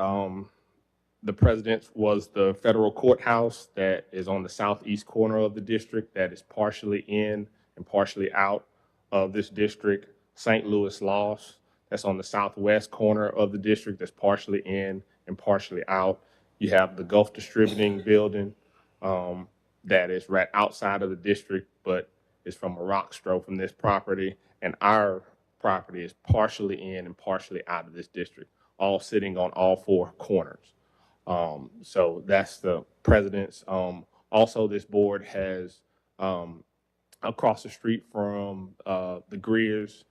[SPEAKER 15] the president's was the federal courthouse that is on the southeast corner of the district that is partially in and partially out of this district. St. Louis Loss, that's on the southwest corner of the district, that's partially in and partially out. You have the Gulf Distributing Building that is right outside of the district, but is from a rock stroke from this property. And our property is partially in and partially out of this district, all sitting on all 4 corners. So that's the president's. Also, this board has across the street from the Greers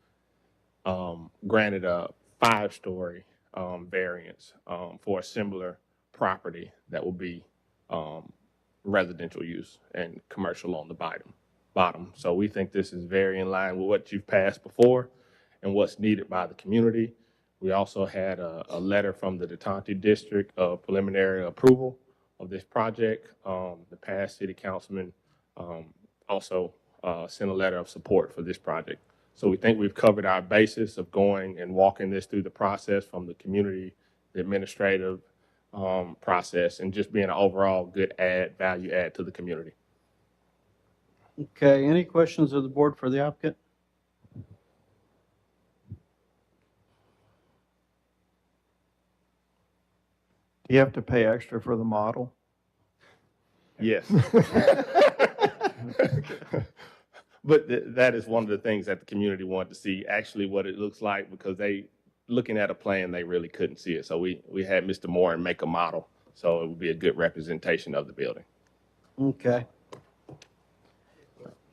[SPEAKER 15] granted a 5-story variance for a similar property that will be residential use and commercial on the bottom. So we think this is very in line with what you've passed before and what's needed by the community. We also had a letter from the Detente District of preliminary approval of this project. The past city councilman also sent a letter of support for this project. So we think we've covered our basis of going and walking this through the process from the community, the administrative process, and just being an overall good value add to the community.
[SPEAKER 1] Okay, any questions of the board for the applicant?
[SPEAKER 2] Do you have to pay extra for the model?
[SPEAKER 15] Yes. But that is one of the things that the community wanted to see, actually what it looks like, because looking at a plan, they really couldn't see it. So we had Mr. Moore make a model, so it would be a good representation of the building.
[SPEAKER 1] Okay.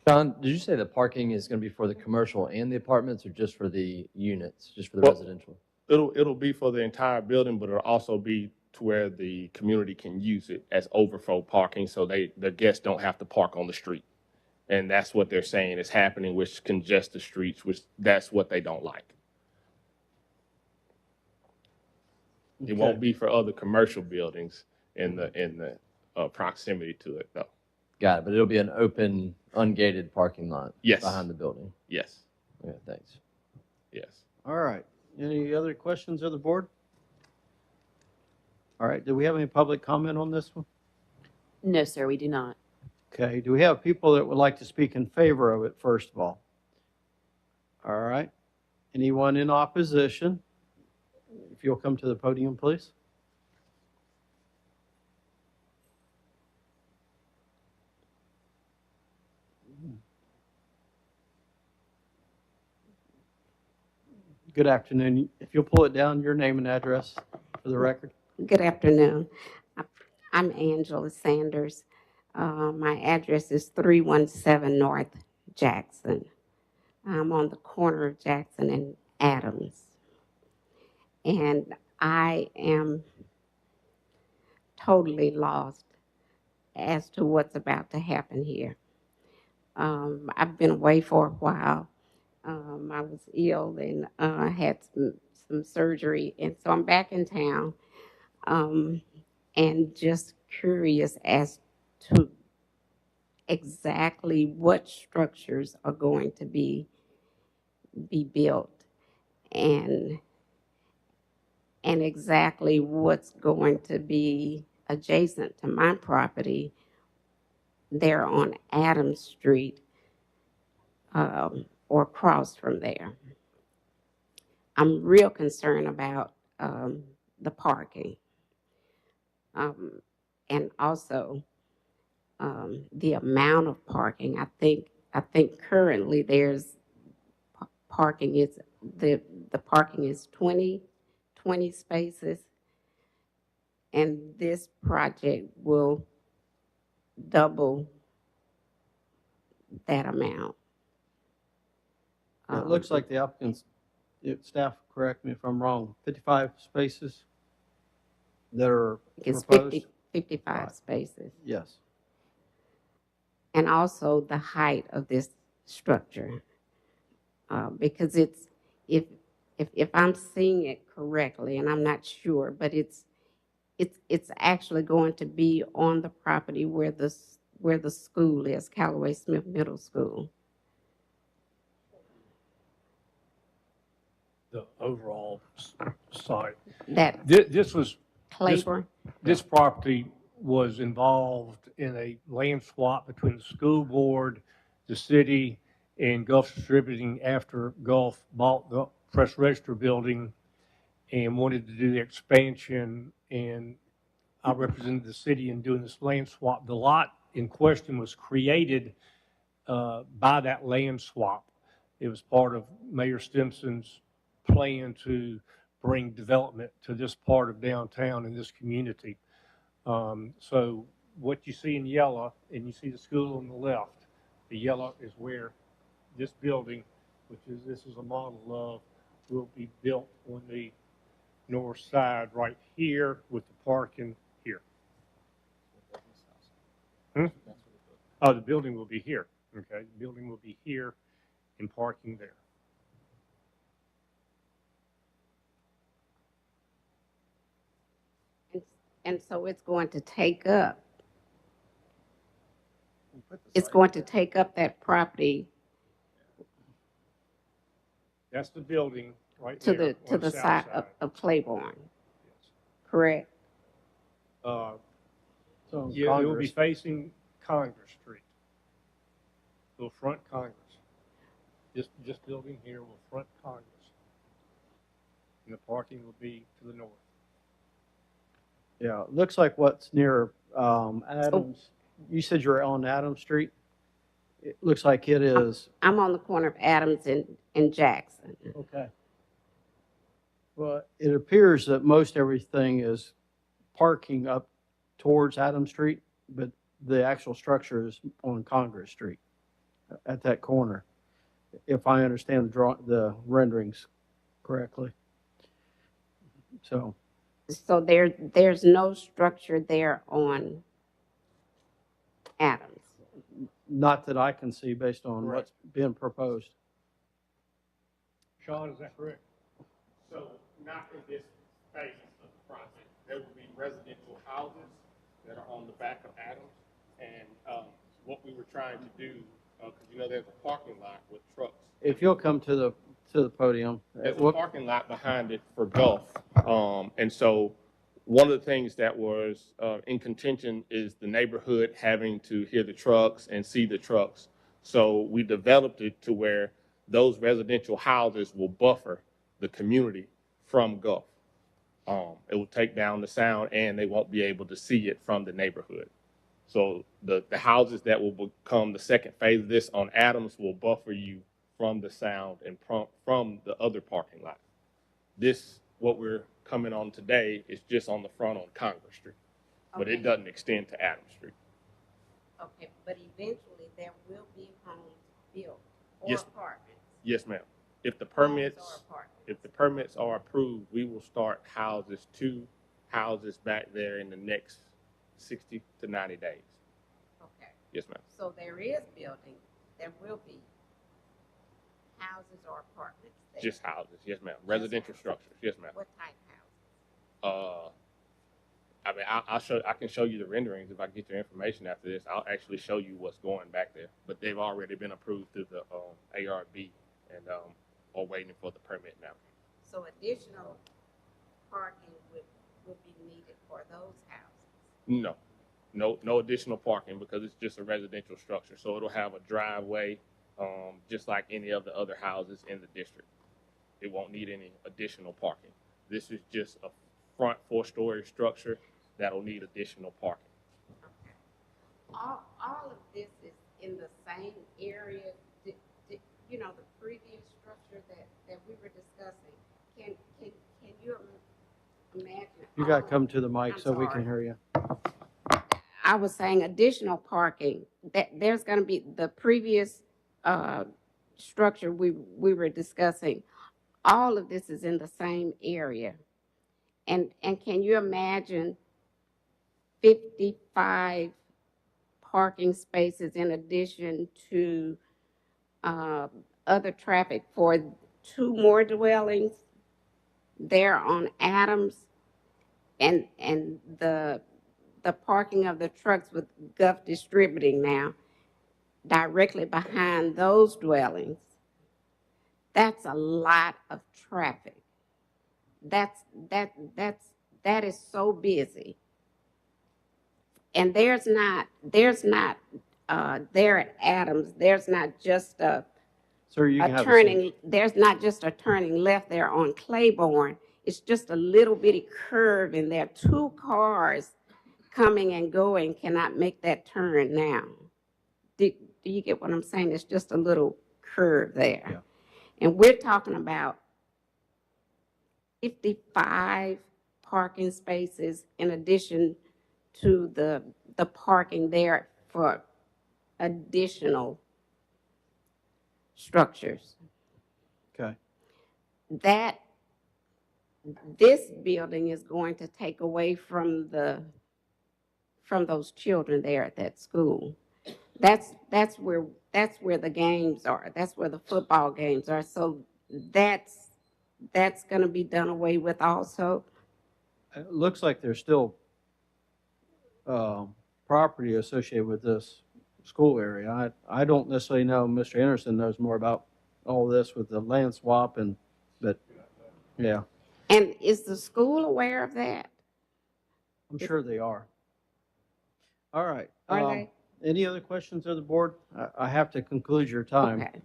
[SPEAKER 16] John, did you say the parking is going to be for the commercial and the apartments, or just for the units, just for the
[SPEAKER 15] Well,
[SPEAKER 16] residential?
[SPEAKER 15] It'll be for the entire building, but it'll also be to where the community can use it as overflow parking, so the guests don't have to park on the street. And that's what they're saying is happening, which congest the streets, which that's what they don't like. It won't be for other commercial buildings in the proximity to it, though.
[SPEAKER 16] Got it, but it'll be an open, ungated parking lot
[SPEAKER 15] Yes.
[SPEAKER 16] behind the building.
[SPEAKER 15] Yes.
[SPEAKER 16] Okay, thanks.
[SPEAKER 15] Yes.
[SPEAKER 1] All right. Any other questions of the board? All right. Do we have any public comment on this one?
[SPEAKER 6] No, sir, we do not.
[SPEAKER 1] Okay. Do we have people that would like to speak in favor of it, first of all? All right. Anyone in opposition? If you'll come to the podium, please. Good afternoon. If you'll pull it down, your name and address for the record.
[SPEAKER 17] Good afternoon. I'm Angela Sanders. My address is 317 North Jackson. I'm on the corner of Jackson and Adams. And I am totally lost as to what's about to happen here. I've been away for a while. I was ill and had some surgery, and so I'm back in town, and just curious as to exactly what structures are going to be built, and exactly what's going to be adjacent to my property there on Adams Street, or across from there. I'm real concerned about the parking, and also the amount of parking. I think currently there's parking is the parking is 20 spaces, and this project will double that amount.
[SPEAKER 1] It looks like the applicant's, staff, correct me if I'm wrong, 55 spaces that are
[SPEAKER 17] It's
[SPEAKER 1] proposed?
[SPEAKER 17] 55
[SPEAKER 1] Right.
[SPEAKER 17] spaces.
[SPEAKER 1] Yes.
[SPEAKER 17] And also the height of this structure. Because it's, if I'm seeing it correctly, and I'm not sure, but it's actually going to be on the property where the school is, Callaway Smith Middle School.
[SPEAKER 5] The overall site.
[SPEAKER 17] That
[SPEAKER 5] This was,
[SPEAKER 17] Claiborne?
[SPEAKER 5] this property was involved in a land swap between the school board, the city, and Gulf Distributing after Gulf bought the Press Register building and wanted to do the expansion, and I represented the city in doing this land swap. The lot in question was created by that land swap. It was part of Mayor Stimson's plan to bring development to this part of downtown and this community. So what you see in yellow, and you see the school on the left, the yellow is where this building, this is a model of, will be built on the north side right here with the parking here. Oh, the building will be here. Okay, the building will be here and parking there.
[SPEAKER 17] And so it's going to take up, that property
[SPEAKER 5] That's the building right
[SPEAKER 17] to
[SPEAKER 5] there.
[SPEAKER 17] the
[SPEAKER 5] on south
[SPEAKER 17] side of Claiborne, correct?
[SPEAKER 1] So
[SPEAKER 5] Yeah, it will be
[SPEAKER 1] Congress,
[SPEAKER 5] facing Congress Street. Will front Congress. This building here will front Congress. And the parking will be to the north.
[SPEAKER 1] yeah, it looks like what's near Adams. You said you're on Adams Street? It looks like it is.
[SPEAKER 17] I'm on the corner of Adams and Jackson.
[SPEAKER 1] Okay. Well, it appears that most everything is parking up towards Adams Street, but the actual structure is on Congress Street. at that corner, if I understand the renderings correctly. So,
[SPEAKER 17] So there's no structure there on Adams.
[SPEAKER 1] not that I can see based on what's being proposed.
[SPEAKER 5] Sean, is that correct?
[SPEAKER 15] So not in this phase of the project. There will be residential houses that are on the back of Adams. And what we were trying to do, because there's a parking lot with trucks.
[SPEAKER 1] If you'll come to the podium.
[SPEAKER 15] There's a parking lot behind it for Gulf. And so one of the things that was in contention is the neighborhood having to hear the trucks and see the trucks. So we developed it to where those residential houses will buffer the community from Gulf. It will take down the sound and they won't be able to see it from the neighborhood. So the houses that will become the second phase of this on Adams will buffer you from the sound and from the other parking lot. This, what we're coming on today, is just on the front on Congress Street, but it doesn't extend to Adams Street.
[SPEAKER 17] Okay, but eventually there will be homes built or
[SPEAKER 15] Yes.
[SPEAKER 17] apartments.
[SPEAKER 15] Yes, ma'am. If the
[SPEAKER 17] Homes or
[SPEAKER 15] permits,
[SPEAKER 17] apartments.
[SPEAKER 15] if the permits are approved, we will start two houses back there in the next 60 to 90 days.
[SPEAKER 17] Okay,
[SPEAKER 15] Yes, ma'am.
[SPEAKER 17] so there is building, there will be houses or apartments there.
[SPEAKER 15] Just houses. Yes, ma'am. Residential structures. Yes, ma'am.
[SPEAKER 17] What type houses?
[SPEAKER 15] I mean, I can show you the renderings if I get your information after this. I'll actually show you what's going back there. But they've already been approved through the ARB and are waiting for the permit now.
[SPEAKER 17] So additional parking would be needed for those houses?
[SPEAKER 15] No additional parking because it's just a residential structure. So it'll have a driveway, just like any of the other houses in the district. It won't need any additional parking. This is just a front 4-story structure that'll need additional parking.
[SPEAKER 17] Okay. All of this is in the same area, the previous structure that we were discussing. Can you imagine?
[SPEAKER 1] You got to come to the mic
[SPEAKER 17] I'm
[SPEAKER 1] so we can
[SPEAKER 17] sorry.
[SPEAKER 1] hear you.
[SPEAKER 17] I was saying additional parking, there's going to be the previous structure we were discussing. All of this is in the same area. And can you imagine 55 parking spaces in addition to other traffic for 2 more dwellings there on Adams, and the parking of the trucks with Gulf Distributing now directly behind those dwellings? That's a lot of traffic. That is so busy. And there's not there at Adams, there's not just a
[SPEAKER 1] Sir, you can have a
[SPEAKER 17] turning,
[SPEAKER 1] seat.
[SPEAKER 17] there's not just a turning left there on Claiborne. It's just a little bitty curve and there. 2 cars coming and going cannot make that turn now. Do you get what I'm saying? It's just a little curve there.
[SPEAKER 1] Yeah.
[SPEAKER 17] And we're talking about 55 parking spaces in addition to the parking there for additional structures.
[SPEAKER 1] Okay.
[SPEAKER 17] This building is going to take away from those children there at that school. That's where the games are. That's where the football games are. So that's going to be done away with also.
[SPEAKER 1] It looks like there's still property associated with this school area. I don't necessarily know. Mr. Anderson knows more about all this with the land swap but yeah,
[SPEAKER 17] And is the school aware of that?
[SPEAKER 1] I'm sure they are. All right.
[SPEAKER 17] Are they?
[SPEAKER 1] Any other questions of the board? I have to conclude your time.
[SPEAKER 17] Okay.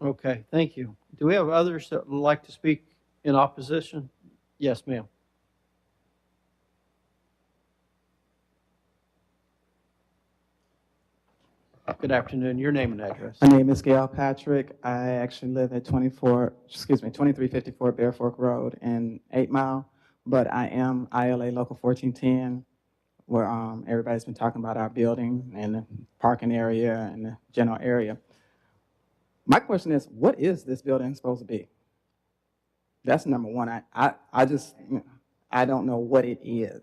[SPEAKER 1] Okay, thank you. Do we have others that would like to speak in opposition? Yes, ma'am. Good afternoon. Your name and address.
[SPEAKER 18] My name is Gail Patrick. I actually live at 2354 Bear Fork Road in 8 Mile, but I am ILA Local 1410 where everybody's been talking about our building and the parking area and the general area. My question is, what is this building supposed to be? That's number one. I just, I don't know what it is.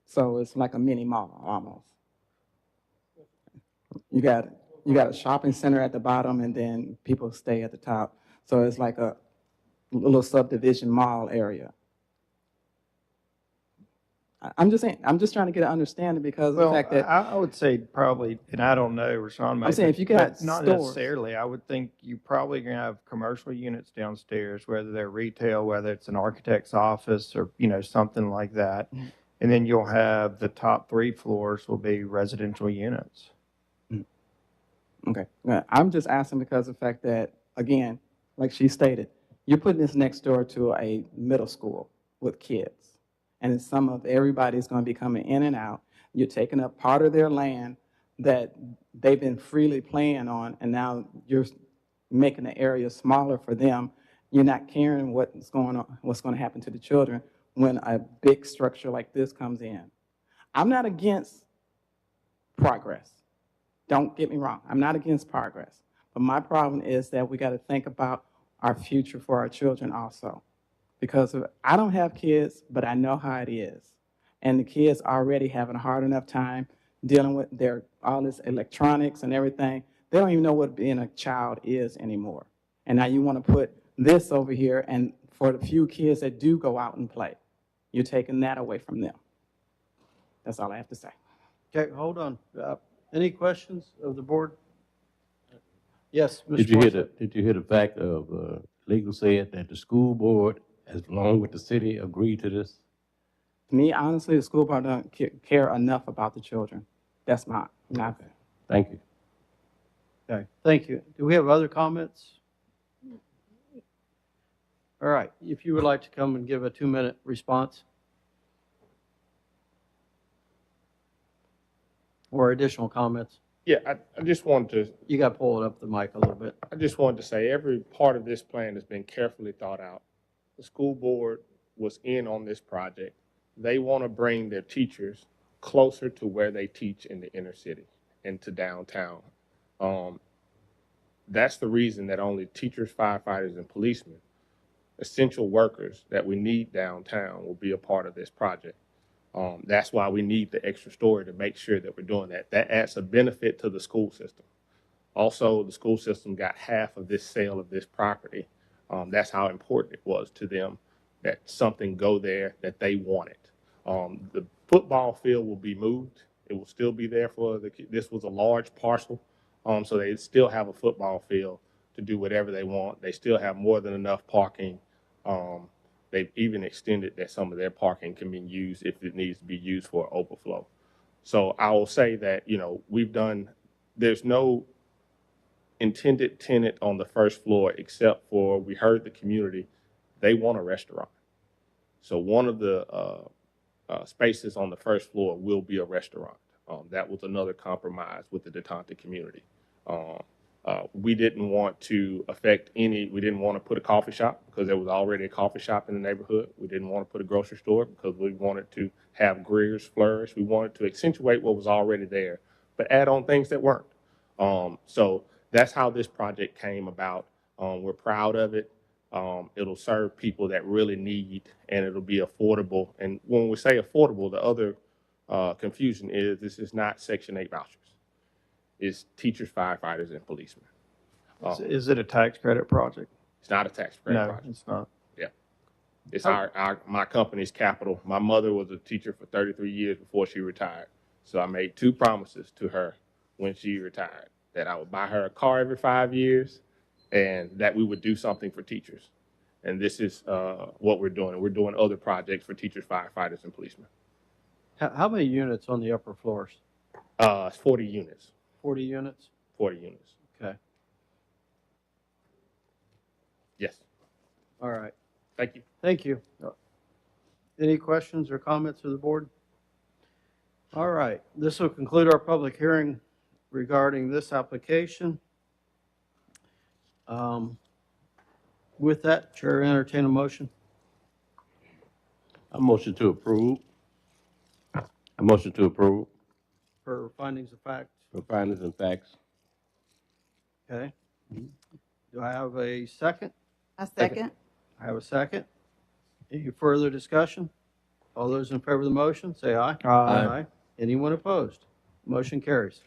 [SPEAKER 18] So it's like a mini mall almost. You got a shopping center at the bottom, and then people stay at the top. So it's like a little subdivision mall area. I'm just saying, I'm just trying to get an understanding because of the
[SPEAKER 2] Well,
[SPEAKER 18] fact that
[SPEAKER 2] I would say probably, and I don't know, Rashawn may.
[SPEAKER 18] I'm saying if you got
[SPEAKER 2] but not
[SPEAKER 18] stores-
[SPEAKER 2] necessarily. I would think you probably gonna have commercial units downstairs, whether they're retail, whether it's an architect's office or, something like that.
[SPEAKER 18] Mm-hmm.
[SPEAKER 2] And then you'll have the top 3 floors will be residential units.
[SPEAKER 18] Okay. I'm just asking because of the fact that, again, like she stated, you're putting this next door to a middle school with kids. And it's everybody's going to be coming in and out. You're taking up part of their land that they've been freely playing on, and now you're making the area smaller for them. You're not caring what's going to happen to the children when a big structure like this comes in. I'm not against progress. Don't get me wrong. I'm not against progress. But my problem is that we got to think about our future for our children also. Because I don't have kids, but I know how it is. And the kids already having a hard enough time dealing with all this electronics and everything. They don't even know what being a child is anymore. And now you want to put this over here, and for the few kids that do go out and play, you're taking that away from them. That's all I have to say.
[SPEAKER 1] Okay, hold on. Any questions of the board? Yes, Mr.
[SPEAKER 14] Did you hear
[SPEAKER 1] Marshall.
[SPEAKER 14] did you hear the fact of, legal said that the school board, as along with the city, agreed to this?
[SPEAKER 18] To me, honestly, the school board doesn't care enough about the children. That's my
[SPEAKER 14] Thank you.
[SPEAKER 1] Okay, thank you. Do we have other comments? All right, if you would like to come and give a 2-minute response. Or additional comments.
[SPEAKER 15] Yeah, I just wanted to,
[SPEAKER 1] You got to pull it up the mic a little bit.
[SPEAKER 15] I just wanted to say every part of this plan has been carefully thought out. The school board was in on this project. They want to bring their teachers closer to where they teach in the inner city and to downtown. That's the reason that only teachers, firefighters, and policemen, essential workers that we need downtown, will be a part of this project. That's why we need the extra story to make sure that we're doing that. That adds a benefit to the school system. Also, the school system got half of this sale of this property. That's how important it was to them that something go there that they wanted. The football field will be moved. It will still be there this was a large parcel, so they still have a football field to do whatever they want. They still have more than enough parking. They've even extended that some of their parking can be used if it needs to be used for overflow. So I will say that, there's no intended tenant on the first floor except for, we heard the community, they want a restaurant. So one of the spaces on the first floor will be a restaurant. That was another compromise with the Detente community. We didn't want to we didn't want to put a coffee shop because there was already a coffee shop in the neighborhood. We didn't want to put a grocery store because we wanted to have Greer's flourish. We wanted to accentuate what was already there, but add on things that weren't. So that's how this project came about. We're proud of it. It'll serve people that really need, and it'll be affordable. And when we say affordable, the other confusion is this is not Section 8 vouchers. Is teachers, firefighters, and policemen.
[SPEAKER 2] Is it a tax credit project?
[SPEAKER 15] It's not a tax credit
[SPEAKER 2] No,
[SPEAKER 15] project.
[SPEAKER 2] it's not.
[SPEAKER 15] Yeah. It's my company's capital. My mother was a teacher for 33 years before she retired. So I made 2 promises to her when she retired, that I would buy her a car every 5 years and that we would do something for teachers. And this is what we're doing. We're doing other projects for teachers, firefighters, and policemen.
[SPEAKER 1] How many units on the upper floors?
[SPEAKER 15] It's 40 units.
[SPEAKER 1] 40 units?
[SPEAKER 15] 40 units.
[SPEAKER 1] Okay.
[SPEAKER 15] Yes.
[SPEAKER 1] All right.
[SPEAKER 15] Thank you.
[SPEAKER 1] Thank you. Any questions or comments of the board? All right. This will conclude our public hearing regarding this application. With that, Chair, entertain a motion.
[SPEAKER 14] I motion to approve. I motion to approve
[SPEAKER 1] For findings of fact.
[SPEAKER 14] for findings and facts.
[SPEAKER 1] Okay. Do I have a second?
[SPEAKER 3] A second.
[SPEAKER 1] I have a second. Any further discussion? All those in favor of the motion, say aye.
[SPEAKER 2] Aye.
[SPEAKER 1] Anyone opposed? Motion carries.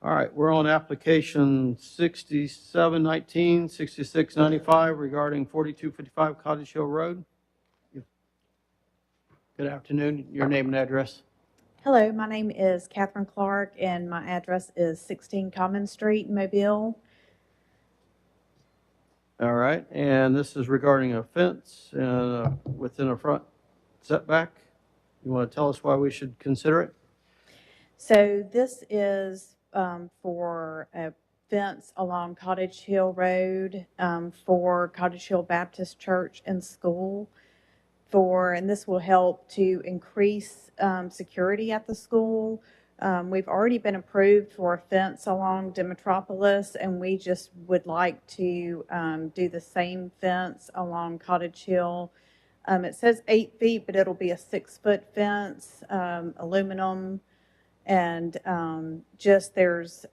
[SPEAKER 1] All right, we're on application 6719, 6695 regarding 4255 Cottage Hill Road. Good afternoon. Your name and address?
[SPEAKER 19] Hello, my name is Catherine Clark, and my address is 16 Common Street, Mobile.
[SPEAKER 1] All right, and this is regarding a fence within a front setback. You want to tell us why we should consider it?
[SPEAKER 19] So this is for a fence along Cottage Hill Road for Cottage Hill Baptist Church and School. And this will help to increase security at the school. We've already been approved for a fence along Demetropolis, and we just would like to do the same fence along Cottage Hill. It says 8 feet, but it'll be a 6-foot fence, aluminum, and there's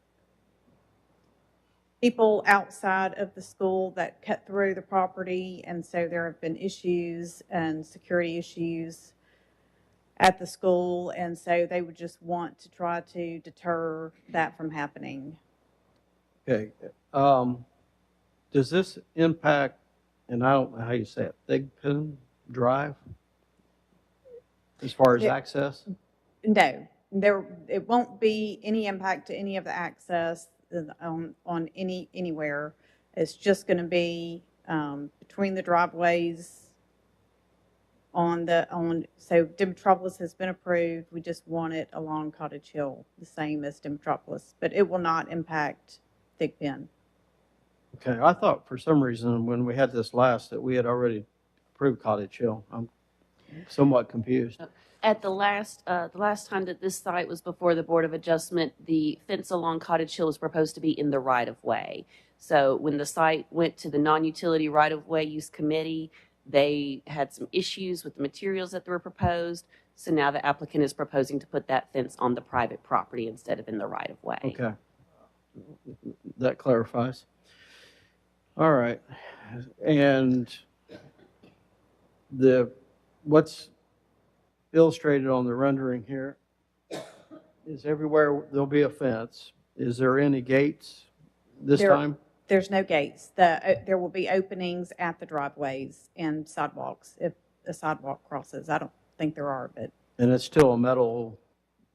[SPEAKER 19] people outside of the school that cut through the property, and so there have been issues and security issues at the school, and so they would just want to try to deter that from happening.
[SPEAKER 1] Okay. Does this impact, and I don't know how you say it, Big Pin Drive? As far as access?
[SPEAKER 19] No, it won't be any impact to any of the access on anywhere. It's just going to be between the driveways so Demetropolis has been approved. We just want it along Cottage Hill, the same as Demetropolis, but it will not impact Big Pin.
[SPEAKER 1] Okay, I thought for some reason when we had this last that we had already approved Cottage Hill. I'm somewhat confused.
[SPEAKER 6] At the last time that this site was before the Board of Adjustment, the fence along Cottage Hill was proposed to be in the right-of-way. So when the site went to the non-utility right-of-way use committee, they had some issues with the materials that were proposed. So now the applicant is proposing to put that fence on the private property instead of in the right-of-way.
[SPEAKER 1] Okay. That clarifies. All right. And what's illustrated on the rendering here is everywhere there'll be a fence. Is there any gates this time?
[SPEAKER 19] There's no gates. There will be openings at the driveways and sidewalks if a sidewalk crosses. I don't think there are, but.
[SPEAKER 1] And it's still a metal.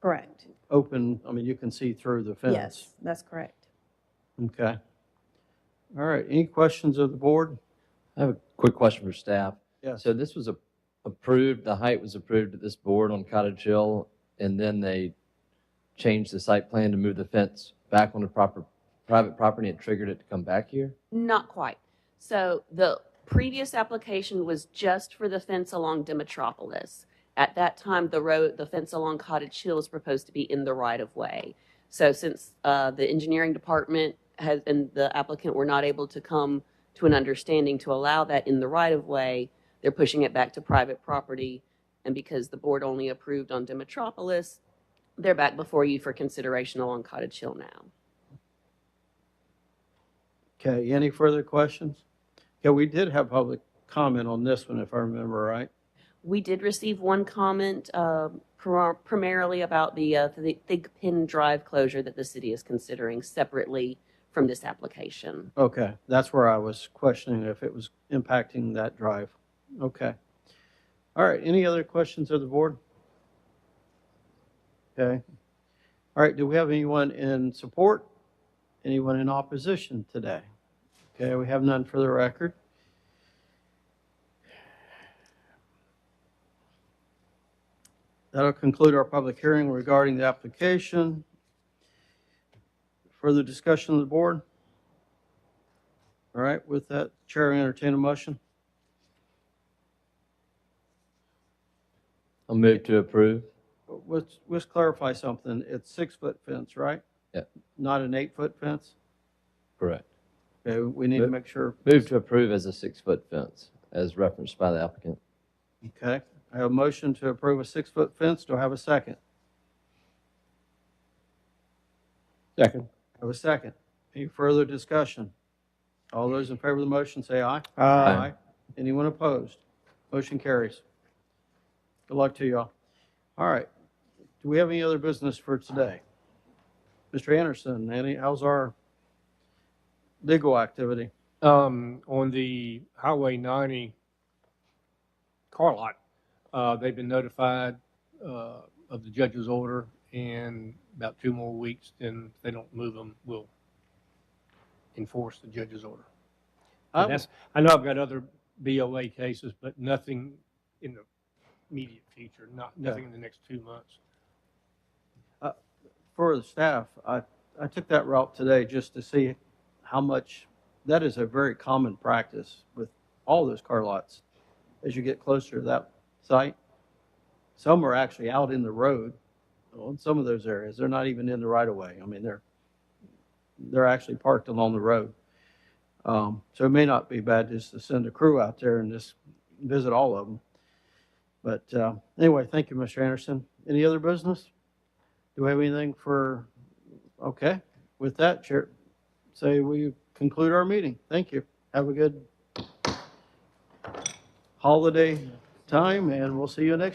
[SPEAKER 19] Correct.
[SPEAKER 1] Open, I mean, you can see through the fence.
[SPEAKER 19] Yes, that's correct.
[SPEAKER 1] Okay. All right. Any questions of the board?
[SPEAKER 16] I have a quick question for staff.
[SPEAKER 1] Yes.
[SPEAKER 16] So this was approved, the height was approved at this board on Cottage Hill, and then they changed the site plan to move the fence back on the private property and triggered it to come back here?
[SPEAKER 6] Not quite. So the previous application was just for the fence along Demetropolis. At that time, the fence along Cottage Hill was proposed to be in the right-of-way. So since the engineering department and the applicant were not able to come to an understanding to allow that in the right-of-way, they're pushing it back to private property. And because the board only approved on Demetropolis, they're back before you for consideration along Cottage Hill now.
[SPEAKER 1] Okay. Any further questions? Yeah, we did have public comment on this one, if I remember right.
[SPEAKER 6] We did receive one comment primarily about the Big Pin Drive closure that the city is considering separately from this application.
[SPEAKER 1] Okay. That's where I was questioning if it was impacting that drive. Okay. All right. Any other questions of the board? Okay. All right. Do we have anyone in support? Anyone in opposition today? Okay. We have none for the record. That'll conclude our public hearing regarding the application. Further discussion of the board? All right. With that, Chair, entertain a motion.
[SPEAKER 16] I'll move to approve.
[SPEAKER 1] Let's clarify something. It's 6-foot fence, right?
[SPEAKER 16] Yeah.
[SPEAKER 1] Not an 8-foot fence?
[SPEAKER 16] Correct.
[SPEAKER 1] Okay, we need to make sure.
[SPEAKER 16] Move to approve as a 6-foot fence, as referenced by the applicant.
[SPEAKER 1] Okay, I have a motion to approve a 6-foot fence. Do I have a second?
[SPEAKER 15] Second.
[SPEAKER 1] I have a second. Any further discussion? All those in favor of the motion say aye.
[SPEAKER 2] Aye.
[SPEAKER 1] Anyone opposed? Motion carries. Good luck to you all. All right. Do we have any other business for today? Mr. Anderson, how's our legal activity?
[SPEAKER 5] On the Highway 90 car lot, they've been notified of the judge's order, and about 2 more weeks, then if they don't move them, we'll enforce the judge's order.
[SPEAKER 1] I-
[SPEAKER 5] And I know I've got other BOA cases, but nothing in the immediate future, nothing in the next 2 months.
[SPEAKER 1] For the staff, I took that route today just to see how much, that is a very common practice with all those car lots. As you get closer to that site, some are actually out in the road. Well, in some of those areas, they're not even in the right of way. I mean, they're actually parked along the road. So it may not be bad just to send a crew out there and just visit all of them. But anyway, thank you, Mr. Anderson. Any other business? Do we have anything for, okay. With that, Chair, say we conclude our meeting. Thank you. Have a good holiday time, and we'll see you next